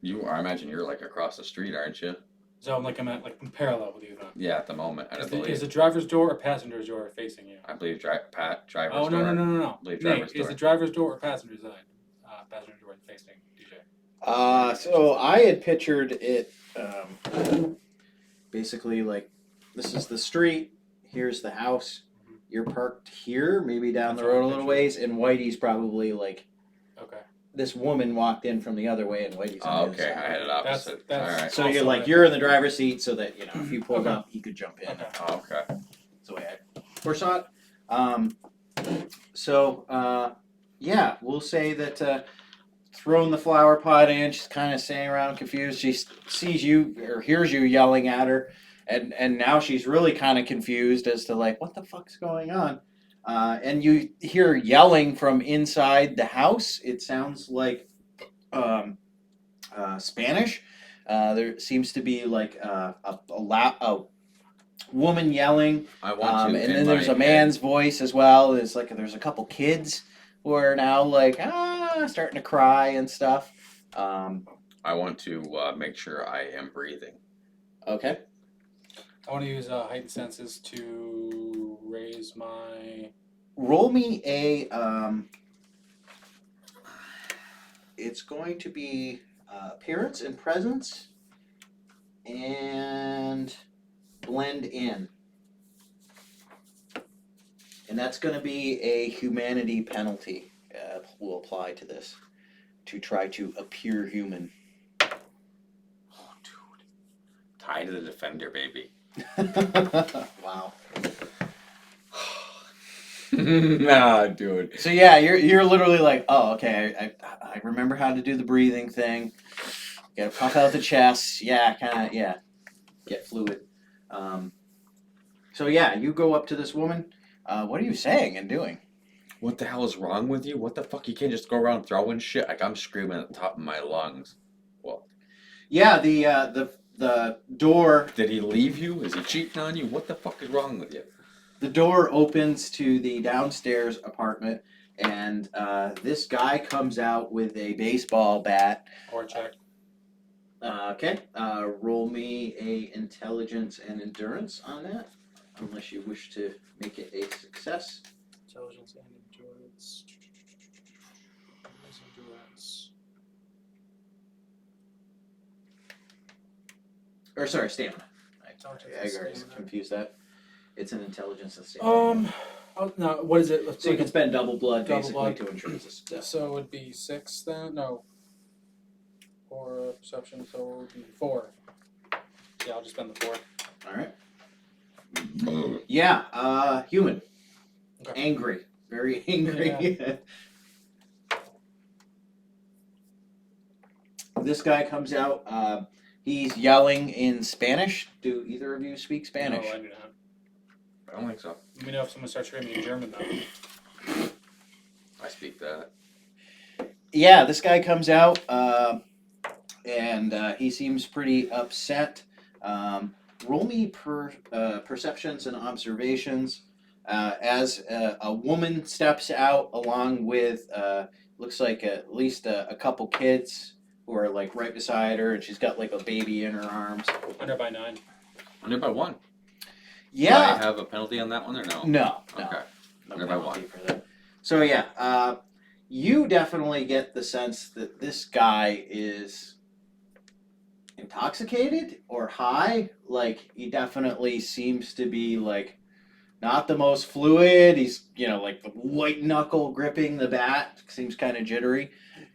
I imagine you're like across the street, aren't you? So I'm I'm parallel with you then. Yeah, at the moment. I believe. Is the driver's door or passenger's door facing you? I believe driver's Oh, door. no. Believe Nate, driver's is door. the driver's door or passenger's side? Passenger door facing DJ. so I had pictured it basically like this is the street, here's the house, you're parked here, maybe down That's the what I road a little pictured. ways, and Whitey's probably like Okay. this woman walked in from the other way, and Whitey's on Oh, the other okay, side. I had it opposite. That's- All right. So you're Also, like you're in the driver's seat, so that if you pulled Okay. up, he could jump in. Okay. Oh, okay. That's the way I foresaw it. We'll say that throwing the flower pot in, she's kind of standing around confused. She sees you or hears you yelling at her, and now she's really kind of confused as to like what the fuck's going on. And you hear yelling from inside the house. It sounds like Spanish. There seems to be like a woman yelling. I want to. And in then there's my a man's voice as well. There's a couple kids who are now like starting to cry and stuff. I want to make sure I am breathing. Okay. I want to use heightened senses to raise my. Roll me a. It's going to be appearance and presence, and blend in. And that's going to be a humanity penalty. Will apply to this to try to appear human. Oh, dude. Tie to the defender, baby. Wow. Nah, dude. So yeah, you're literally like, oh, okay, I remember how to do the breathing thing. Gotta pump out the chest. Yeah, get fluid. So yeah, you go up to this woman. What are you saying and doing? What the hell is wrong with you? What the fuck? You can't just go around throwing shit. Like I'm screaming at the top of my lungs. Well, Yeah, the door did he leave you? Is he cheating on you? What the fuck is wrong with you? the door opens to the downstairs apartment, and this guy comes out with a baseball bat. Or check. Okay, roll me a intelligence and endurance on that, unless you wish to make it a success. Intelligence and endurance. Endurance. Or sorry, stamina. Intelligence I and already stamina. confused that. It's an intelligence and stamina. Oh, no, what is it? So you can spend double blood Double basically blood. to ensure it's a success. So it would be 6 then? No. Or perception, so it would be 4. Yeah, I'll just spend the 4. Alright. Yeah, human. Okay. Angry. Very angry. This guy comes out, he's yelling in Spanish. Do either of you speak Spanish? No, I do not. I don't think so. Let me know if someone starts screaming in German though. I speak that. Yeah, this guy comes out, and he seems pretty upset. Roll me perceptions and observations as a woman steps out along with looks like at least a couple kids who are like right beside her, and she's got like a baby in her arms. Under by 9. Under by 1. Do Yeah. I have a penalty on that one or no? No. Okay. No Under by penalty 1. for that. So yeah, you definitely get the sense that this guy is intoxicated or high. Like he definitely seems to be like not the most fluid. He's like the white knuckle gripping the bat seems kind of jittery.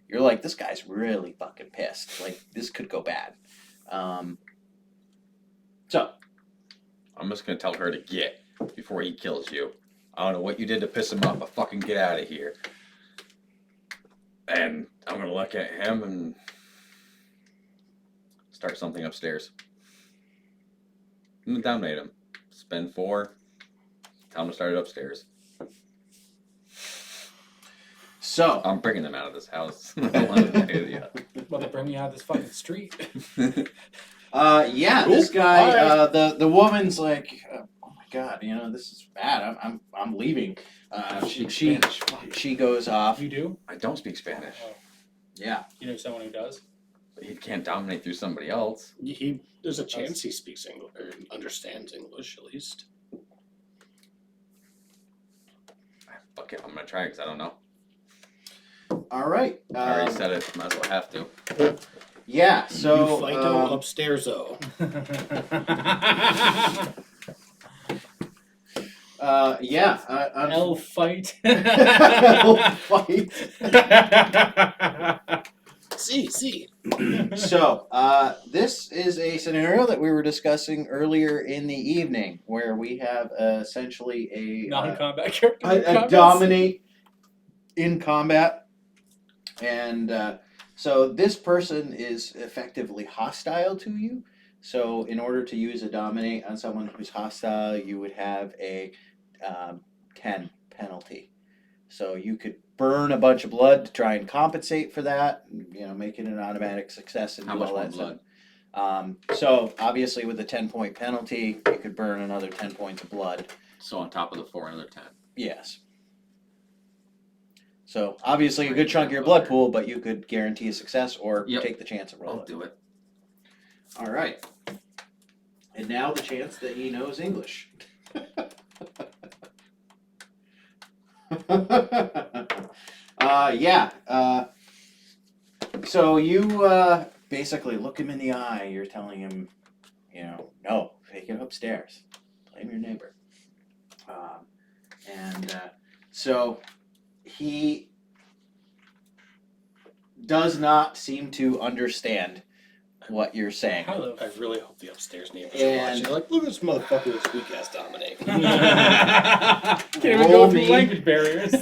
You're like, this guy's really fucking pissed. Like this could go bad. So I'm just gonna tell her to get before he kills you. I don't know what you did to piss him off, but fucking get out of here. And I'm gonna look at him and start something upstairs. I'm gonna dominate him. Spend 4. Tell him to start it upstairs. So I'm bringing them out of this house. I don't want to do it Well, they bring me out of this fucking street. yet. yeah, Cool. this guy, Alright. the woman's like, oh my god, this is bad. I'm leaving. She goes off. You do? I don't speak Spanish. Oh, Yeah. you know someone who does? But he can't dominate through somebody else. There's a chance he speaks English or understands English at least. Fuck it, I'm gonna try because I don't know. All right. I already said it. Might as well have to. Yeah. So you fight upstairs though. yeah. L fight. Fight. See. So, this is a scenario that we were discussing earlier in the evening, where we have essentially a Non-combat character. a dominate in combat, and so this person is effectively hostile to you. So, in order to use a dominate on someone who's hostile, you would have a 10 penalty. So you could burn a bunch of blood to try and compensate for that, make it an automatic success and How do much all more that stuff. blood? So obviously with a 10-point penalty, you could burn another 10 points of blood. So on top of the 4, another 10. Yes. So obviously a good chunk of your blood pool, but you could guarantee a success or Yep. take the chance of I'll rolling. do it. All right. And now the chance that he knows English. So you basically look him in the eye. You're telling him, no, take it upstairs. Blame your neighbor. So he does not seem to understand what you're saying. How the I really hope the upstairs neighbors And- are watching. They're like, look at this motherfucker with this weak ass dominate. Can't even Roll go through me. language barriers.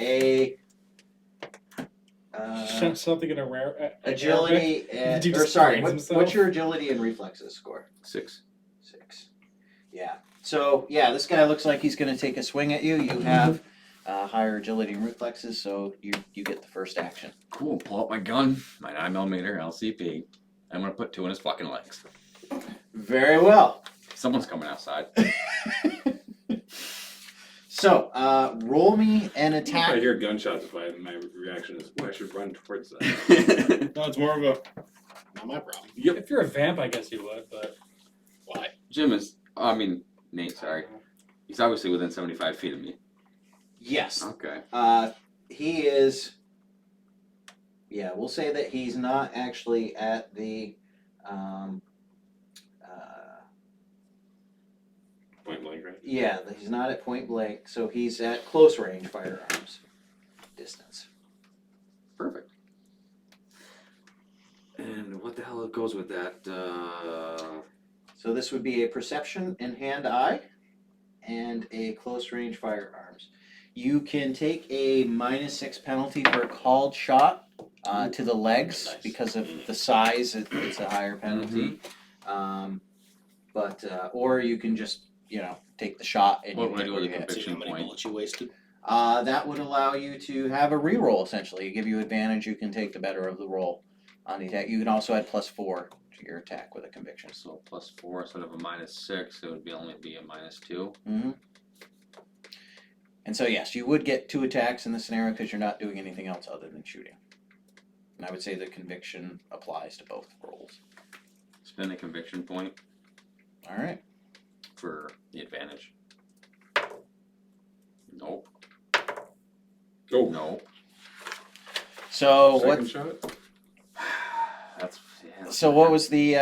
A Something in a rare agility and Did you or just sorry, praise what, himself? what's your agility and reflexes score? 6. 6. Yeah. So yeah, this guy looks like he's going to take a swing at you. You have higher agility and reflexes, so you get the first action. Cool. Pull out my gun, my 9mm LCP. I'm gonna put 2 in his fucking legs. Very well. Someone's coming outside. So, roll me an If I attack. hear gunshots, my reaction is, oh, I should run towards that. No, it's more of a not my problem. If you're a vamp, I guess you would, but Why? Nate, sorry. He's obviously within 75 feet of me. Yes. Okay. He is. Yeah, we'll say that he's not actually at the. Point blank, right? Yeah, he's not at point blank, so he's at close range firearms distance. Perfect. And what the hell goes with that? So this would be a perception and hand-eye, and a close range firearms. You can take a -6 penalty for a called shot to the legs Nice. because of the size. It's a higher penalty. Or you can just take the shot and What you would I hit do where with you a hit. See how Conviction many point. bullets you wasted? That would allow you to have a reroll essentially. Give you advantage. You can take the better of the roll on the attack. You can also add +4 to your attack with a conviction. So +4 instead of a -6, it would only be a -2. Mm-hmm. And so yes, you would get 2 attacks in this scenario because you're not doing anything else other than shooting. And I would say the conviction applies to both rolls. Spend a conviction point All right. for the advantage. Nope. Oh, No. So second shot? That's. Yeah, So what was the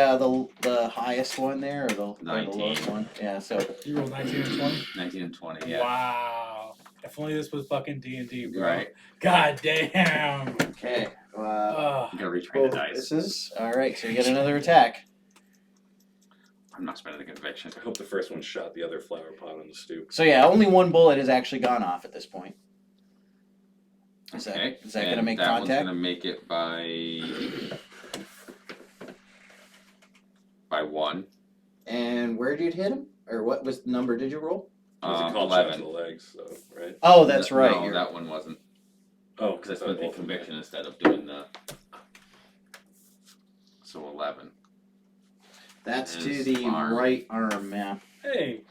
highest one there, or the 19. lowest one? Yeah. So you rolled 19 and 20. 19 and 20, yeah. Wow. If only this was fucking D&D, bro. Right. God damn. okay. Ugh. You gotta retrain Both the dice. misses. All right. So you get another attack. I'm not spending the conviction. I hope the first one shot the other flower pot on the stoop. So yeah, only one bullet has actually gone off at this point. Is Okay. that gonna and make that contact? one's gonna make it by 1. And where did you hit him? Or what was the number did you roll? It was a call shot to 11. the legs, so, right? Oh, that's right. No, you're- that one wasn't. Oh, Because I thought spent the both of them conviction instead of doing the. So 11. That's to His the arm. right arm, yeah. Hey,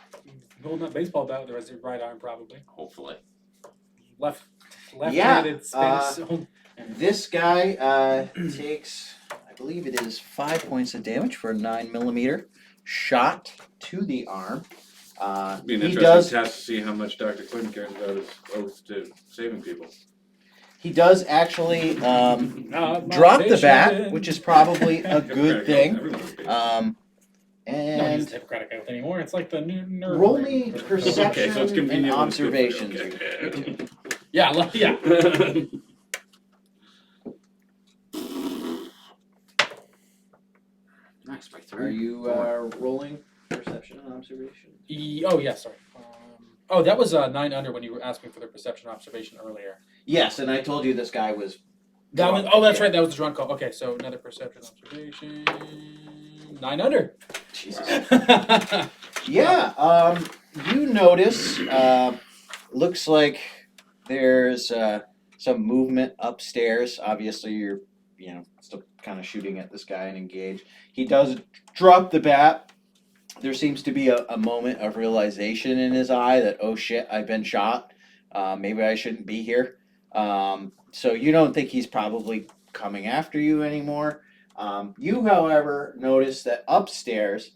holding that baseball bat with the rest of your right arm, probably. Hopefully. Left-handed space. This guy takes, I believe it is 5 points of damage for a 9mm shot to the arm. It'd be an He interesting does. test to see how much Dr. Quinn cares about his oath to saving people. He does actually drop the bat, which is probably a good Hippocratic oath, thing. everyone would be. No one And uses Hippocratic oath anymore. It's like the new nerd. roll ring. me Or- perception. Okay, so it's convenient and when it's good for you, observations. okay. Yeah, yeah. Nice, by 3. Are you rolling perception and observation? Oh, yeah, sorry. Oh, that was 9 under when you were asking for the perception observation earlier. Yes, and I told you this guy was. That was, oh, that's right. That was the drunk call. Okay, so another perception observation. 9 under. Jesus. Yeah, you notice, looks like there's some movement upstairs. Obviously, you're, still kind of shooting at this guy and engaged. He does drop the bat. There seems to be a moment of realization in his eye that, oh shit, I've been shot. Maybe I shouldn't be here. So you don't think he's probably coming after you anymore. You, however, notice that upstairs,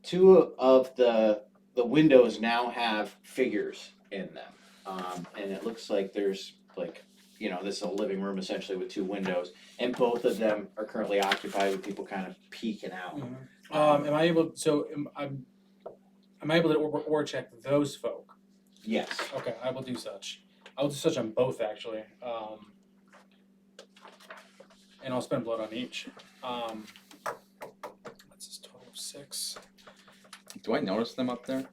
2 of the windows now have figures in them. And it looks like there's this is a living room essentially with 2 windows, and both of them are currently occupied with people kind of peeking out. Am I able? So am I able to or check those folk? Yes. Okay, I will do such. I will do such on both actually. And I'll spend blood on each. That's a total of 6. Do I notice them up there?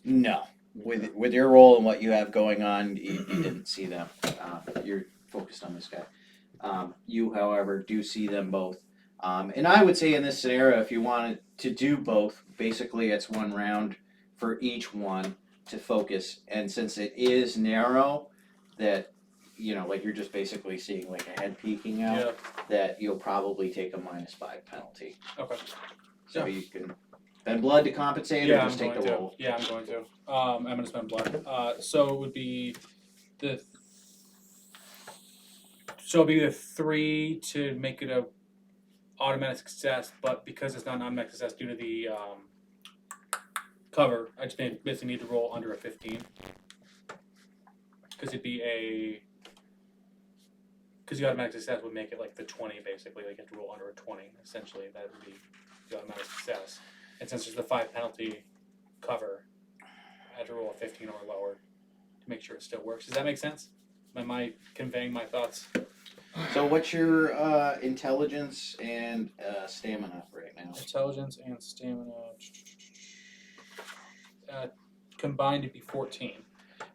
No. With your role and what you have going on, you didn't see them. You're focused on this guy. You, however, do see them both. And I would say in this scenario, if you wanted to do both, basically it's 1 round for each one to focus. And since it is narrow, that you're just basically seeing like a head peeking out, Yeah. that you'll probably take a -5 penalty. Okay. So Yeah. you can Spend blood to compensate, or Yeah, just I'm take going the to. roll? Yeah, I'm going to. I'm gonna spend blood. So it would be the. So it'd be the 3 to make it a automatic success, but because it's not an automatic success due to the cover, I just basically need to roll under a 15. Because it'd be a. Because the automatic success would make it like the 20, basically. Like you have to roll under a 20, essentially. That would be the automatic success. And since there's the 5 penalty cover, I had to roll a 15 or lower to make sure it still works. Does that make sense? Am I conveying my thoughts? So what's your intelligence and stamina right now? Intelligence and stamina combined to be 14.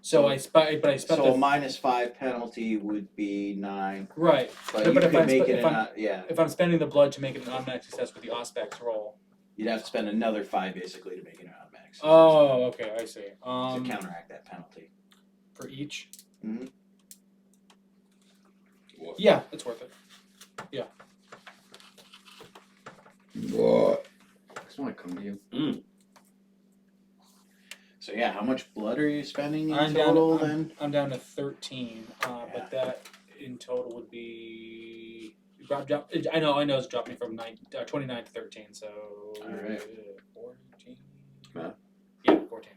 So I spent So a -5 penalty would be 9. right. But But you if could I'm make sp- it if an, I'm- yeah. If I'm spending the blood to make it an automatic success with the Auspex roll. You'd have to spend another 5 basically to make it an automatic success. Oh, okay, I see. To counteract that penalty. For each. Mhm. Yeah, it's worth it. What? I just want to come to you. So yeah, how much blood are you spending in I'm down. total then? I'm down to 13. Yeah. But that in total would be. I know it's dropped me from 29 to 13. So. Alright. 14. Huh? Yeah, 14.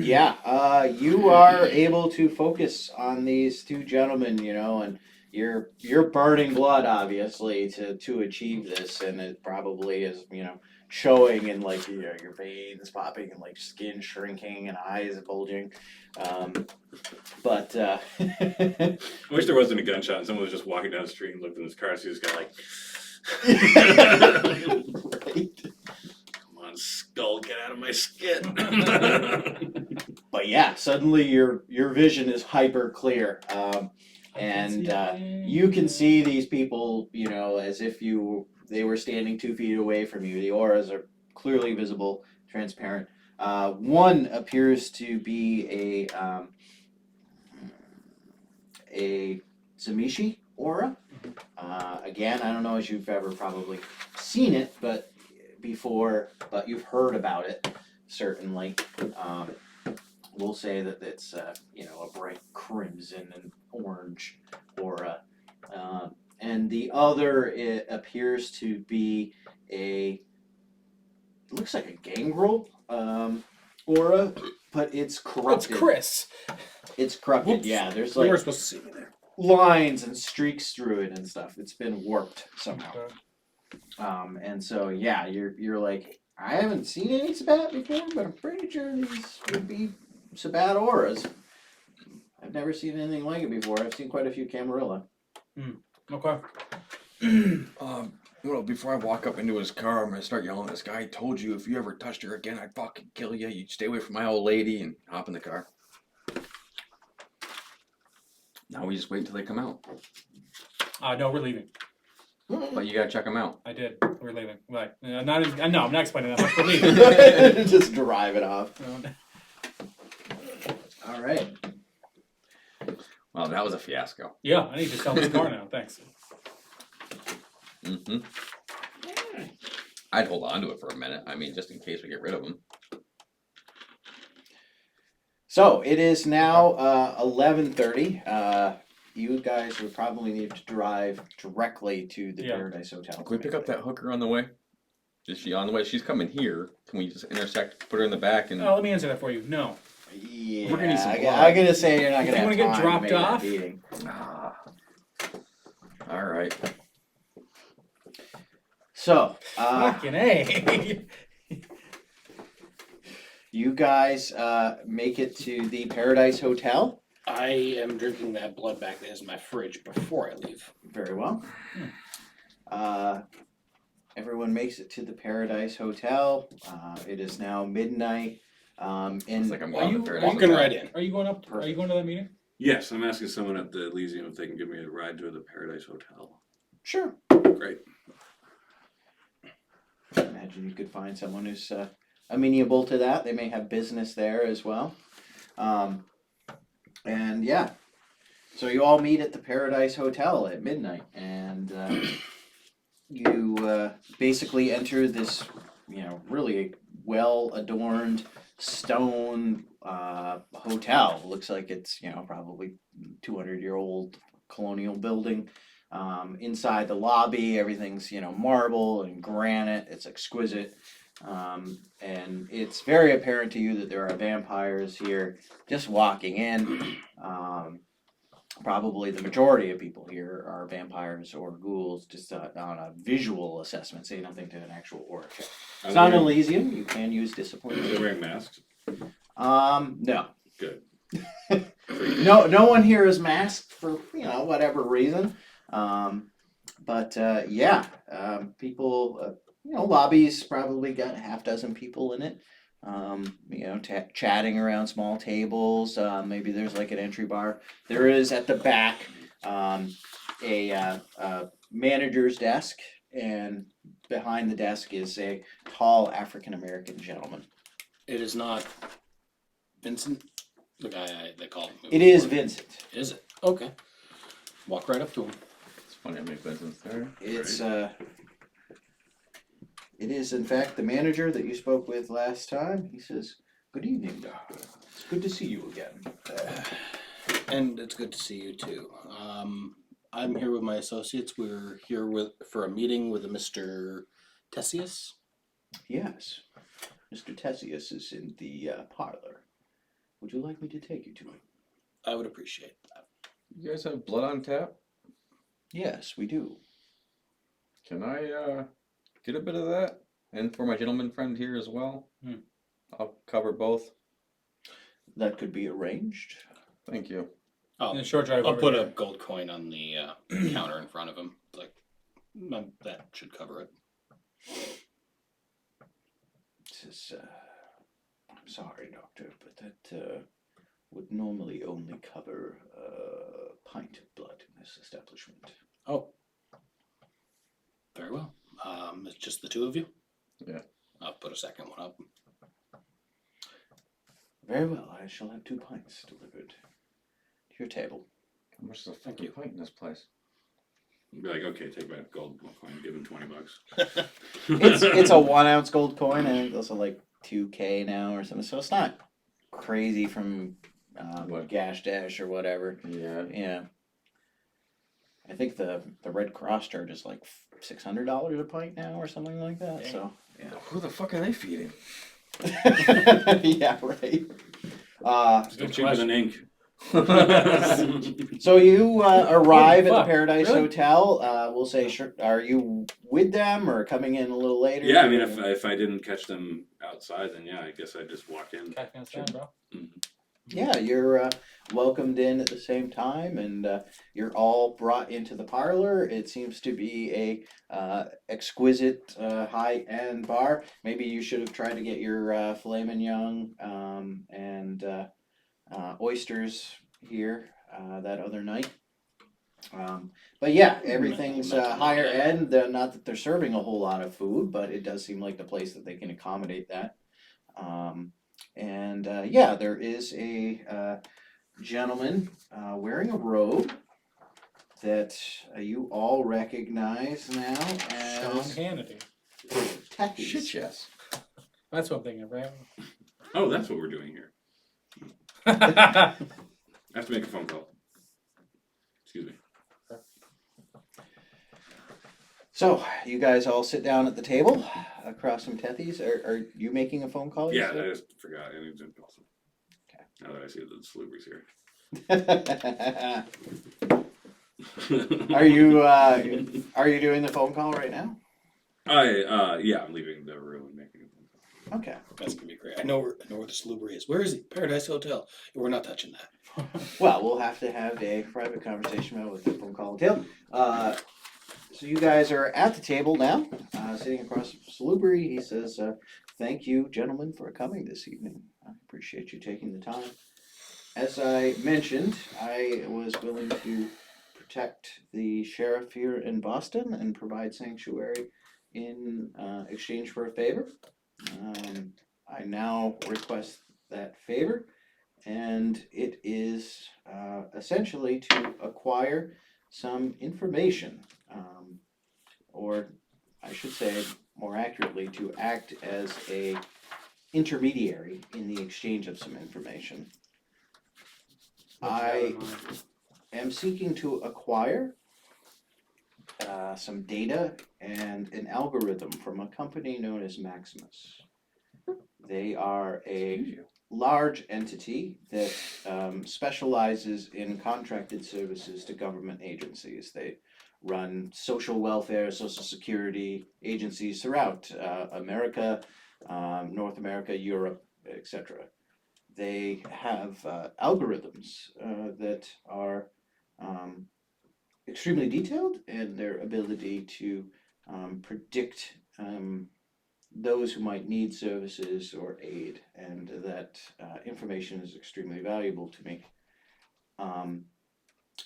Yeah, you are able to focus on these two gentlemen, you know, and you're burning blood obviously to achieve this, and it probably is, you know, showing in like your veins popping and like skin shrinking and eyes bulging, but I wish there wasn't a gunshot and someone was just walking down the street and looked in his car, so he just got like, right. come on, skull, get out of my skin. But yeah, suddenly your vision is hyper clear, and you can see these people, you know, as if they were standing 2 feet away from you. The auras are clearly visible, transparent. One appears to be a Zamishi aura. Again, I don't know if you've ever probably seen it, but you've heard about it certainly. We'll say that it's you know, a bright crimson and orange aura, and the other, it appears to be it looks like a gangrel aura, but it's It's corrupted. Chris. It's corrupted. Whoops. Yeah, there's You like were supposed to see me there. lines and streaks through it and stuff. It's been warped somehow. Okay. And so yeah, you're like, I haven't seen any Sabat before, but I'm pretty sure these would be Sabat auras. I've never seen anything like it before. I've seen quite a few Camarilla. Okay. Well, before I walk up into his car, I'm gonna start yelling at this guy. I told you if you ever touched her again, I'd fucking kill you. You'd stay away from my old lady, and hop in the car. Now we just wait until they come out. No, we're leaving. But you gotta check them out. I did. We're leaving. Right. No, I'm not explaining that much. We're leaving. Just drive it off. All right. Well, that was a fiasco. Yeah, I need to sell this car now. Thanks. Mm-hmm. I'd hold on to it for a minute. I mean, just in case we get rid of them. So it is now 11:30. You guys would probably need to drive directly to the Yeah. Paradise Hotel. Can we pick up that hooker on the way? Is she on the way? She's coming here. Can we just intersect, put her in the back, and Oh, let me answer that for you. No. Yeah, We're gonna need some I'm blood. gonna say you're not You gonna have wanna get time dropped to make off? that meeting. all right. So, Fucking A. you guys make it to the Paradise Hotel. I am drinking that blood back that is in my fridge before I leave. Very well. Everyone makes it to the Paradise Hotel. It is now midnight. It's And like I'm Are going you- to Paradise Walking Hotel. right in. Are you going up? Are you going to that meeting? Yes, I'm asking someone at the Elysium if they can give me a ride to the Paradise Hotel. sure, Great. imagine you could find someone who's amenable to that. They may have business there as well. And yeah, so you all meet at the Paradise Hotel at midnight, and you basically enter this really well adorned stone hotel. Looks like it's probably 200-year-old colonial building. Inside the lobby, everything's marble and granite. It's exquisite. And it's very apparent to you that there are vampires here just walking in. Probably the majority of people here are vampires or ghouls, just on a visual assessment, say nothing to an actual aura check. Are It's they not wearing- Elysium, you can use Are they discipline. wearing masks? No. Good. No one here is masked for whatever reason. People, lobbies probably got a half dozen people in it. Chatting around small tables. Maybe there's like an entry bar. There is at the back a manager's desk, and behind the desk is a tall African American gentleman. It is not Vincent, the guy they call him. It is Vincent. Is it? Okay. Walk right up to him. It's funny how many Vincent's there. It's it is in fact the manager that you spoke with last time. He says, "Good evening, Doctor. It's good to see you again." And it's good to see you too. I'm here with my associates. We're here for a meeting with a Mr. Tessius. Yes, Mr. Tessius is in the parlor. Would you like me to take you to him? I would appreciate that. You guys have blood on tap? Yes, we do. Can I get a bit of that? And for my gentleman friend here as well? I'll cover both. That could be arranged. Thank you. In the short drive I'll over put here. a gold coin on the counter in front of him. That should cover it. This is, I'm sorry, Doctor, but that would normally only cover a pint of blood in this establishment. Oh. Very well. It's just the two of you? Yeah. I'll put a second one up. Very well, I shall have 2 pints delivered to your table. How much is a Thank fucking you. pint in this place? Be like, okay, take that gold coin, give him $20. It's a 1 ounce gold coin. I think those are like 2K now or something. So it's not crazy from What? Gash Dash or whatever. Yeah. Yeah. I think the Red Cross charge is like $600 a pint now or something like that. So Who the fuck are they feeding? yeah, right. Still cheaper than ink. So you arrive at the fuck, Paradise really? Hotel. We'll say, sure, are you with them or coming in a little later? Yeah, I mean, if I didn't catch them outside, then yeah, I guess I'd just walk in. Catch me outside, bro. Yeah, you're welcomed in at the same time, and you're all brought into the parlor. It seems to be a exquisite high-end bar. Maybe you should have tried to get your filet mignon and oysters here that other night. But yeah, everything's higher end. Not that they're serving a whole lot of food, but it does seem like the place that they can accommodate that. Yeah, there is a gentleman wearing a robe that you all recognize now Sean as Hannity. Tethys. Shit, yes. That's what I'm thinking, right? Oh, that's what we're doing here. I have to make a phone call. Excuse me. So, you guys all sit down at the table across from Tethys. Are you making a phone call? you Yeah, I said? just forgot. I need to call them. Okay. Now that I see that the Salubri's here. Are you doing the phone call right now? Yeah, I'm leaving the room and making a phone call. Okay. That's gonna be great. I know where the Salubri is. Where is it? Paradise Hotel. We're not touching that. Well, we'll have to have a private conversation about what the phone call entailed. So you guys are at the table now, sitting across from Salubri. He says, "Thank you, gentlemen, for coming this evening. I appreciate you taking the time. As I mentioned, I was willing to protect the sheriff here in Boston and provide sanctuary in exchange for a favor. I now request that favor, and it is essentially to acquire some information, or I should say more accurately, to act as a intermediary in the exchange of some information. What do you have in I mind? am seeking to acquire some data and an algorithm from a company known as Maximus. They are a large entity that specializes in contracted services to government agencies. They run social welfare, social security agencies throughout America, North America, Europe, etc. They have algorithms that are extremely detailed in their ability to predict those who might need services or aid, and that information is extremely valuable to me.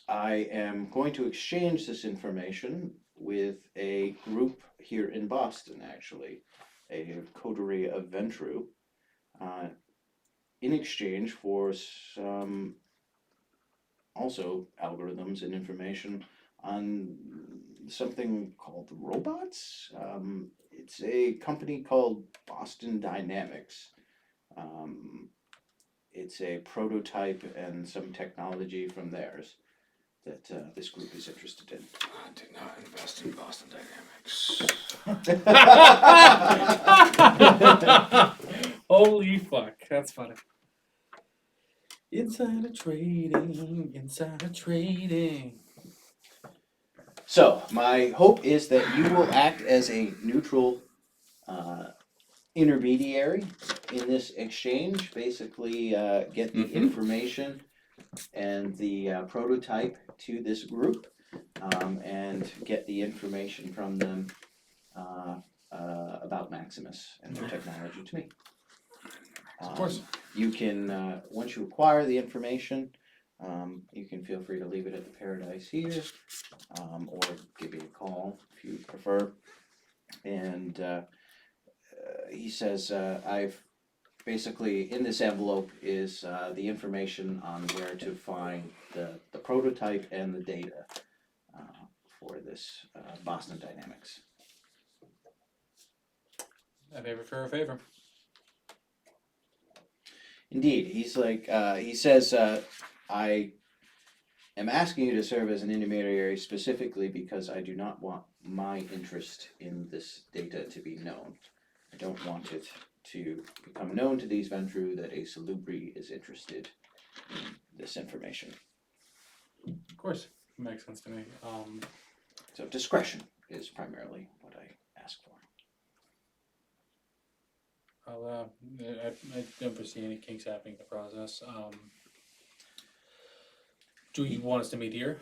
I am going to exchange this information with a group here in Boston, actually, a coterie of Ventru, in exchange for some also algorithms and information on something called robots. It's a company called Boston Dynamics. It's a prototype and some technology from theirs that this group is interested in. I did not invest in Boston Dynamics. Holy fuck, that's funny. Insider trading, insider trading. So, my hope is that you will act as a neutral intermediary in this exchange. Basically, get the information and the prototype to this group, and get the information from them about Maximus and their technology to me. Of course. You can, once you acquire the information, you can feel free to leave it at the Paradise here, or give me a call if you prefer. And he says, I've basically, in this envelope is the information on where to find the prototype and the data for this Boston Dynamics. A favor for a favor. Indeed, he's like, he says, I am asking you to serve as an intermediary specifically because I do not want my interest in this data to be known. I don't want it to become known to these Ventru that a Salubri is interested in this information. Of course, makes sense to me. So discretion is primarily what I ask for. I don't foresee any kinks happening in the process. Do you want us to meet here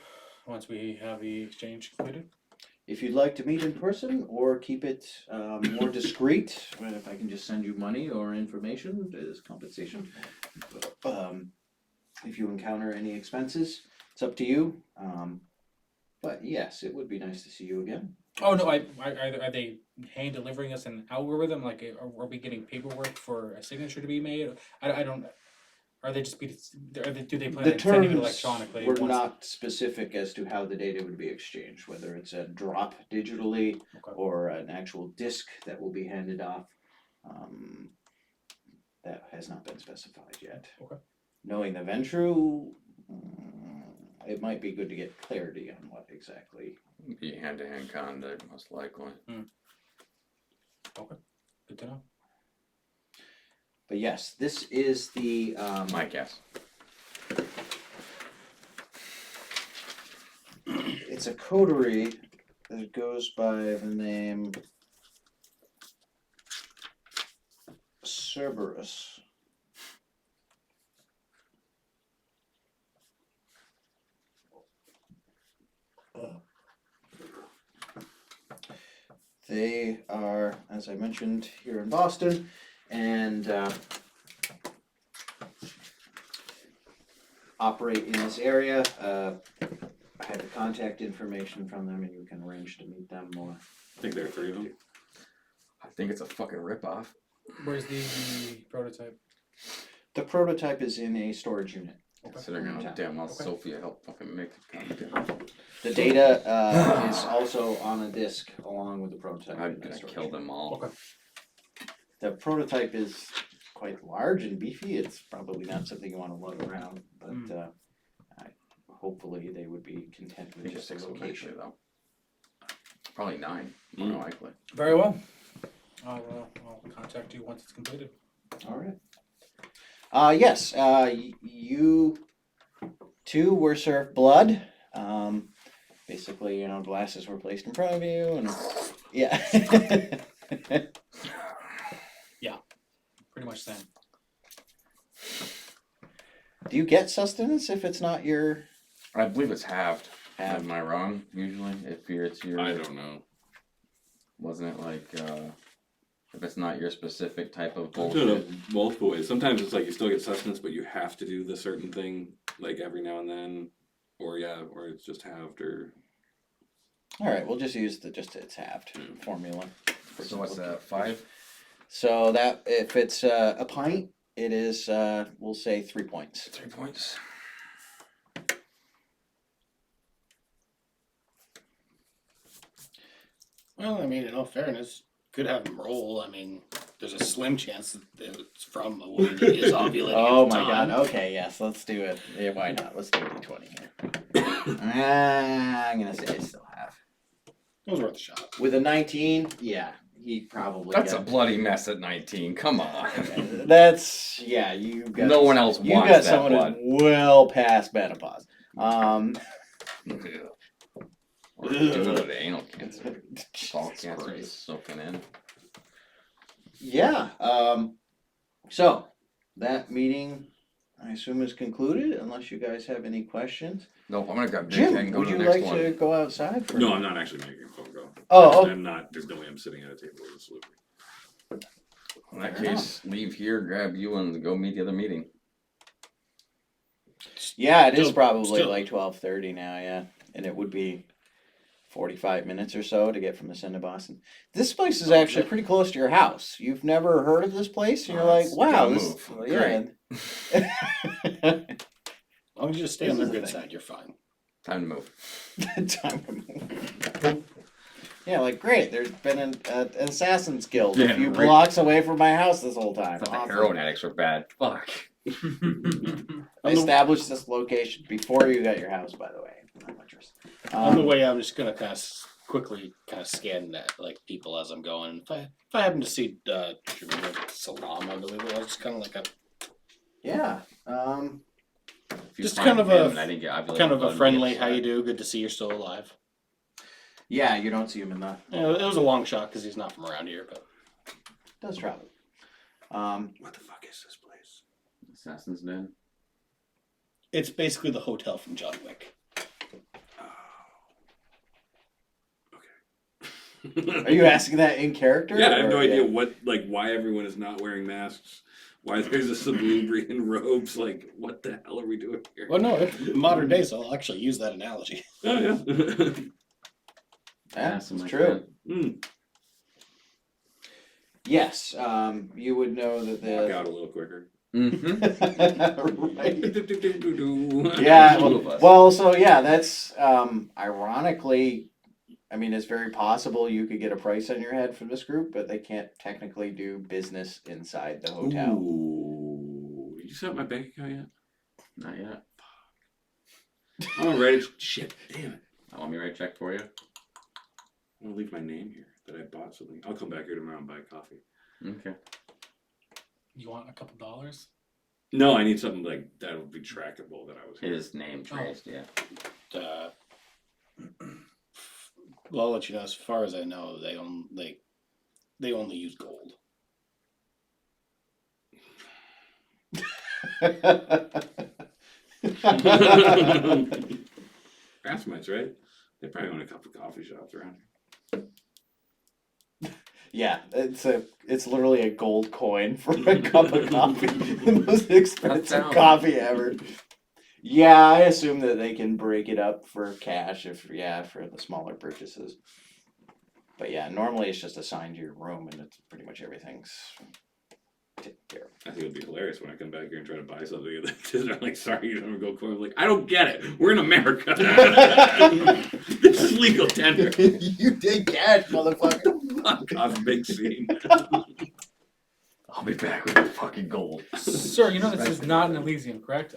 once we have the exchange completed? If you'd like to meet in person or keep it more discreet, if I can just send you money or information as compensation. If you encounter any expenses, it's up to you. But yes, it would be nice to see you again. Oh no! Are they hand delivering us an algorithm? Like, are we getting paperwork for a signature to be made? I don't. Are they just do they plan The on sending it terms electronically? were once- not specific as to how the data would be exchanged, whether it's a drop digitally Okay. or an actual disk that will be handed off. That has not been specified yet. Okay. Knowing the Ventru, it might be good to get clarity on what exactly. Be hand-to-hand contact, most likely. Good to know. But yes, this is the My guess. it's a coterie that goes by the name Cerberus. They are, as I mentioned, here in Boston, and operate in this area. I have the contact information from them, and you can arrange to meet them more. I think there are 3 of them. I think it's a fucking ripoff. Where's the prototype? The prototype is in a storage unit Considering how damn well Okay. Sophia helped fucking make the cocktail. The data is also on a disc along with the prototype. I'm in that gonna storage. kill them all. Okay. The prototype is quite large and beefy. It's probably not something you want to lug around, but Mm. hopefully they would be content I with think just a 6 location. eventually though. Probably 9, more Mm. likely. Very well. I'll contact you once it's completed. All right. Yes. You two were served blood. Basically, glasses were placed in front of you, and yeah. Pretty much same. Do you get sustenance if it's not your? I believe it's halved. Halved. Am I wrong? Usually, if it's your, I don't know. wasn't it like if it's not your specific type of I've done bullshit? it multiple ways. Sometimes it's like you still get sustenance, but you have to do the certain thing like every now and then, or it's just halved or. All right, we'll just use it's halved formula. for So what's that? simplification. 5? So that if it's a pint, it is we'll say 3 points. 3 points. Well, I mean, in all fairness, could have him roll. I mean, there's a slim chance that it's from a woman that is ovulating. Oh at the my god. time. Okay, yes, let's do it. Yeah, why not? Let's do a d20 here. I'm gonna say I still have. It was worth a shot. With a 19, yeah, he probably. That's a got, bloody mess at 19. Come on. That's yeah. You got. No one else You wants got that someone blood. who's well past menopause. Or dude with anal cancer. Ball cancer is soaking in. Yeah. So that meeting, I assume, is concluded. Unless you guys have any questions. Nope, I'm gonna grab Jake and Jim, go would to you the next like one. to go outside for? No, I'm not actually making a phone call. Oh, I'm not. There's no way I'm sitting at a table with a salute. In that Fair case, leave here, grab you, and go meet the other meeting. yeah, it is Still- probably still- like 12:30 now. Yeah, and it would be 45 minutes or so to get from the Sin to Boston. This place is actually pretty close to your house. You've never heard of this place, and you're Oh, like, it's wow, gotta this, move. yeah. As long as you just stay This on their is the good thing. side, you're fine. Time to move. Time to move. Yeah, like great. There's been an assassin's guild a Yeah, few right. blocks away from my house this whole time. I thought the Awesome. heroin addicts were bad. Fuck. I established this location before you got your house, by the way. Not much risk. On the way, I'm just gonna kind of quickly kind of scan that like people as I'm going. If I happen to see Salam, I believe it was, just kind of like a Yeah. If you Just find kind of him a- and I didn't get ovulated kind of blood, a I'd be friendly, how you upset. do? Good to see you're still alive. Yeah, you don't see him in the Yeah, it was a long shot because he's not from around here, but does travel. What the fuck is this place? Assassin's Den. it's basically the hotel from John Wick. Are you asking that in character? Yeah, I have no or- idea why everyone is not wearing masks. Why there's a Salubrian robes? Like, what the hell are we doing here? Well, no, it's modern day, so I'll actually use that analogy. Oh yeah. Yeah, Awesome it's like true. Mm. Yes, you would know that Walk the. out a little quicker. Mm-hmm. Right. Yeah, Two of us. well, so yeah, that's ironically, I mean, it's very possible you could get a price on your head from this group, but they can't technically do business inside the hotel. Ooh. Did you set up my bank account yet? Not yet. I'm gonna write it. Shit, damn it. I want me to write a check for you. I'm gonna leave my name here that I bought something. I'll come back here tomorrow and buy coffee. Okay. You want a couple dollars? No, I need something like that would be trackable that I was here. His name traced, yeah. Well, I'll let you know. As far as I know, they only use gold. Craftsman's, right? They probably own a couple coffee shops around here. Yeah, it's literally a gold coin for a cup of coffee. The most expensive sounds- coffee ever. Yeah, I assume that they can break it up for cash for the smaller purchases. But yeah, normally it's just assigned to your room and it's pretty much everything's Take care of I think it'd be hilarious when I come back here and try to buy something and they're like, sorry, you don't go for it. I'm like, I don't get it. We're in America. This is legal tender. it. You did cash, motherfucker. Fuck off, big scene. I'll be back with the fucking gold. Sir, you know this is not an Elysium, correct?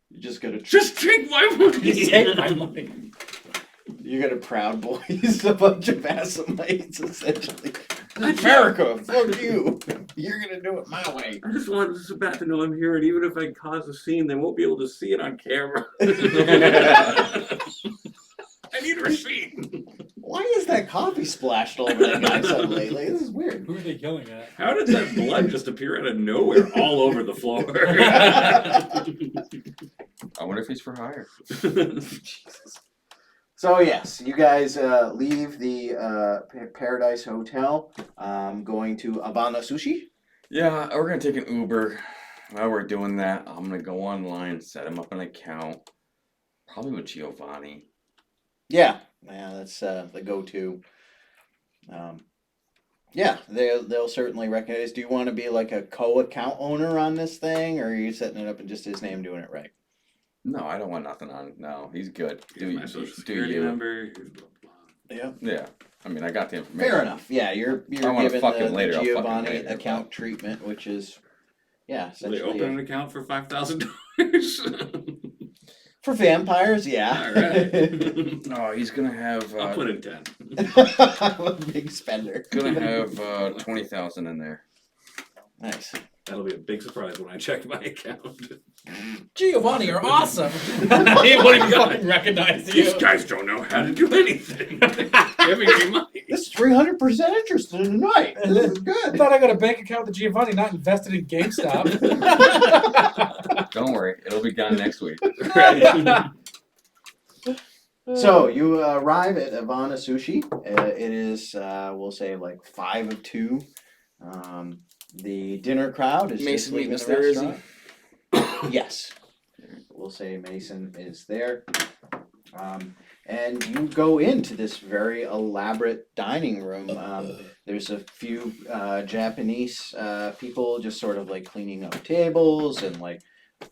You just gotta Just take my money. Take my money. you got a Proud Boys, a bunch of Assamites, essentially. America, fuck you. You're gonna do it my way. I just want Sabat to know I'm here, and even if I cause a scene, they won't be able to see it on camera. I need a receipt. Why is that coffee splashed all over that guy suddenly? Like, this is weird. Who are they yelling at? How did that blood just appear out of nowhere all over the floor? I wonder if he's for hire. Jesus. So yes, you guys leave the Paradise Hotel, going to Habana Sushi. Yeah, we're gonna take an Uber. While we're doing that, I'm gonna go online, set him up an account, probably with Giovanni. Yeah, that's the go-to. Yeah, they'll certainly recognize. Do you want to be like a co-account owner on this thing, or are you setting it up in just his name, doing it right? No, I don't want nothing on. No, he's good. Here's my social security you? number. Here's blah, blah. Yeah. Yeah, I mean, I got the information. Fair enough. Yeah, you're I wanna given fuck him the later, I'll fuck him Giovanni later, but- account treatment, which is yeah, Will they essentially open an account for $5,000? for vampires. Yeah. All right. Oh, he's gonna have. I'll put in 10. I'm a big spender. Gonna have 20,000 in there. Nice. That'll be a big surprise when I check my account. Giovanni, you're awesome. He won't even fucking recognize you. These guys don't know how to do anything. Giving me money. This is 300% interest in tonight. This is I good. thought I got a bank account with Giovanni, not invested in GameStop. Don't worry, it'll be done next week. So you arrive at Havana Sushi. It is, we'll say, like 5 of 2. The dinner crowd is just Mason leaving Meekness the there, is he? restaurant. Yes, we'll say Mason is there. And you go into this very elaborate dining room. There's a few Japanese people just sort of like cleaning up tables and like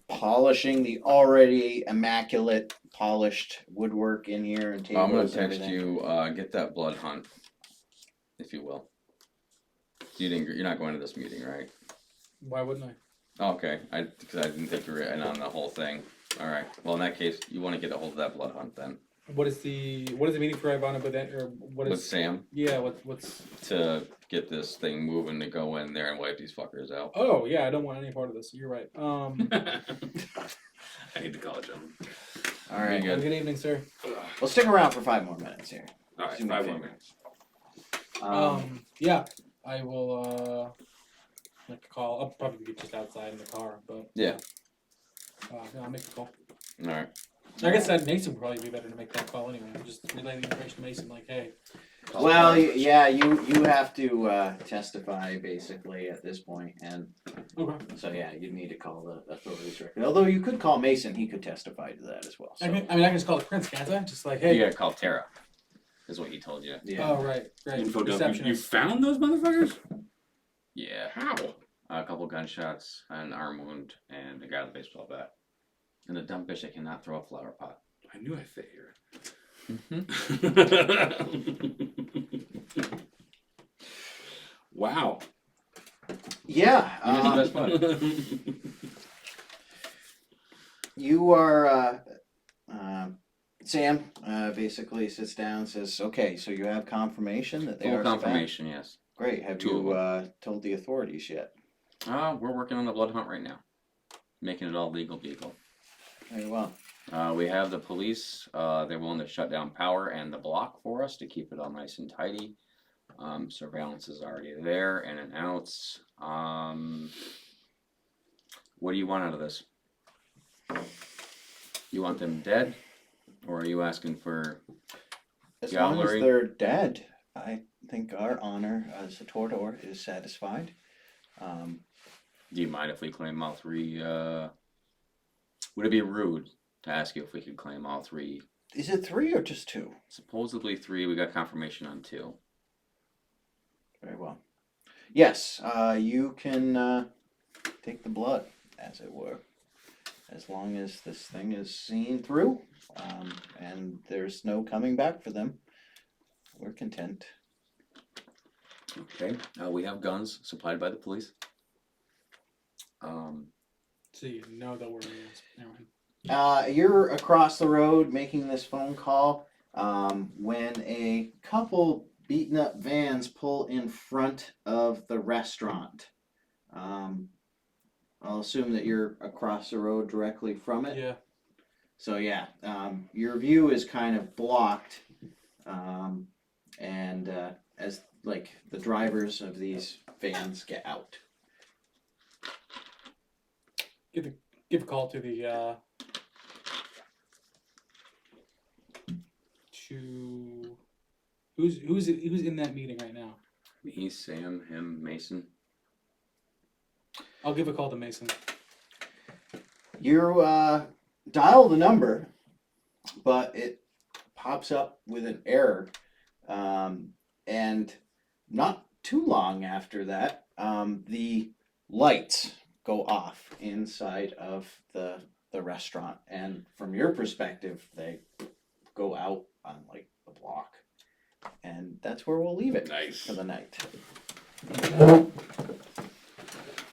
polishing the already immaculate polished woodwork in here and tables. I'm gonna and text everything. you. Get that blood hunt, if you will. You're not going to this meeting, right? Why wouldn't I? Oh, okay, because I didn't think you were in on the whole thing. All right. Well, in that case, you want to get a hold of that blood hunt then What is the meeting for Ivana? But then, or what with is? Sam Yeah, what's? to get this thing moving to go in there and wipe these fuckers out. Oh yeah, I don't want any part of this. You're right. I need to call a gentleman. All right. Good. Good evening, sir. Well, stick around for 5 more minutes here. All right, Do me a 5 more favor. minutes. Yeah, I will make a call. I'll probably be just outside in the car, but Yeah. yeah, I'll make a call. All right. I guess that Mason would probably be better to make that call anyway. Just relay the information to Mason, like, hey. Well, yeah, you have to testify basically at this point, and Okay. so yeah, you need to call the authorities directly. Although you could call Mason, he could testify to that as well. So, I mean, I can just call the prince, can't I? Just like, hey. You gotta call Tara, is what he told you. yeah. Oh right, right. Info dump. You Receptionist. found those motherfuckers? Yeah. How? A couple gunshots, an arm wound, and a guy with a baseball bat. And a dumb bitch that cannot throw a flower pot. I knew I figured. Wow. Yeah. He was the best bud. You are Sam basically sits down and says, "Okay, so you have confirmation that they Full are confirmation, yes. Savannah? Great. Have Two of you told the authorities yet? We're working on the blood hunt right now. Making it all legal. Very well. We have the police. They're willing to shut down power and the block for us to keep it all nice and tidy. Surveillance is already there, in and outs. What do you want out of this? You want them dead? Or are you asking for... As long as Gallery. they're dead, I think our honor as a Tordor is satisfied. Do you mind if we claim all 3? Would it be rude to ask you if we could claim all 3? Is it 3 or just 2? Supposedly 3. We got confirmation on 2. Very well. Yes, you can take the blood, as it were, as long as this thing is seen through, and there's no coming back for them. We're content. Okay, we have guns supplied by the police. So you know that we're never mind. You're across the road making this phone call when a couple beaten up vans pull in front of the restaurant. I'll assume that you're across the road directly from it. Yeah. So yeah, your view is kind of blocked, and as like the drivers of these vans get out. Give a call to the to who's in that meeting right now. Me, Sam, him, Mason. I'll give a call to Mason. You dial the number, but it pops up with an error, and not too long after that, the lights go off inside of the restaurant, and from your perspective, they go out on like the block, and that's where we'll leave it Nice. for the night.